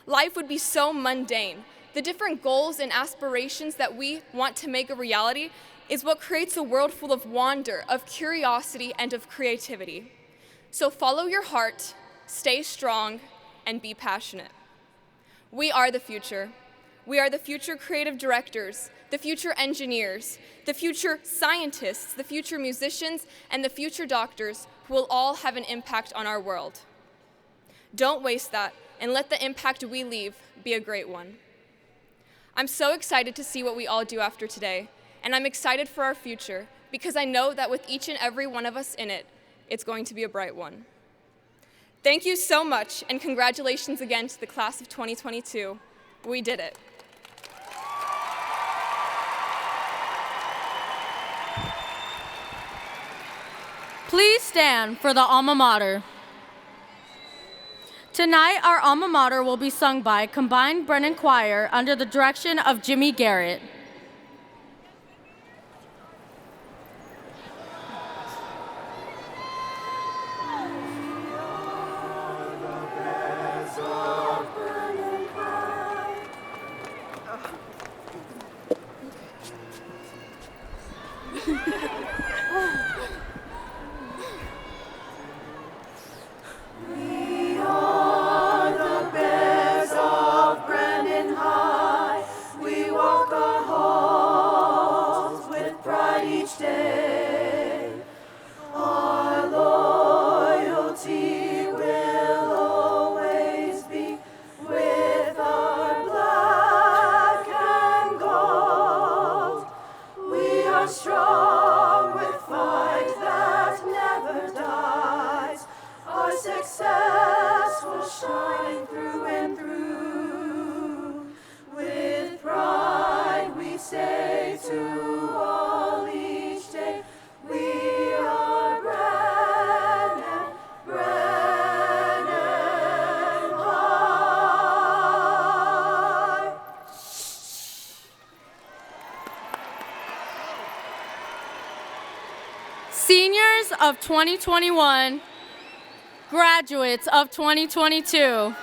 Life would be so mundane. The different goals and aspirations that we want to make a reality is what creates a world full of wonder, of curiosity, and of creativity. So follow your heart, stay strong, and be passionate. We are the future. We are the future creative directors, the future engineers, the future scientists, the future musicians, and the future doctors who will all have an impact on our world. Don't waste that, and let the impact we leave be a great one. I'm so excited to see what we all do after today, and I'm excited for our future, because I know that with each and every one of us in it, it's going to be a bright one. Thank you so much, and congratulations again to the class of 2022. We did it. Please stand for the alma mater. Tonight, our alma mater will be sung by Combined Brennan Choir under the direction of Jimmy Garrett. Strong with fight that never dies. Our success will shine through and through. With pride we say to all each day, we are Brennan, Brennan High. Seniors of 2021, graduates of 2022.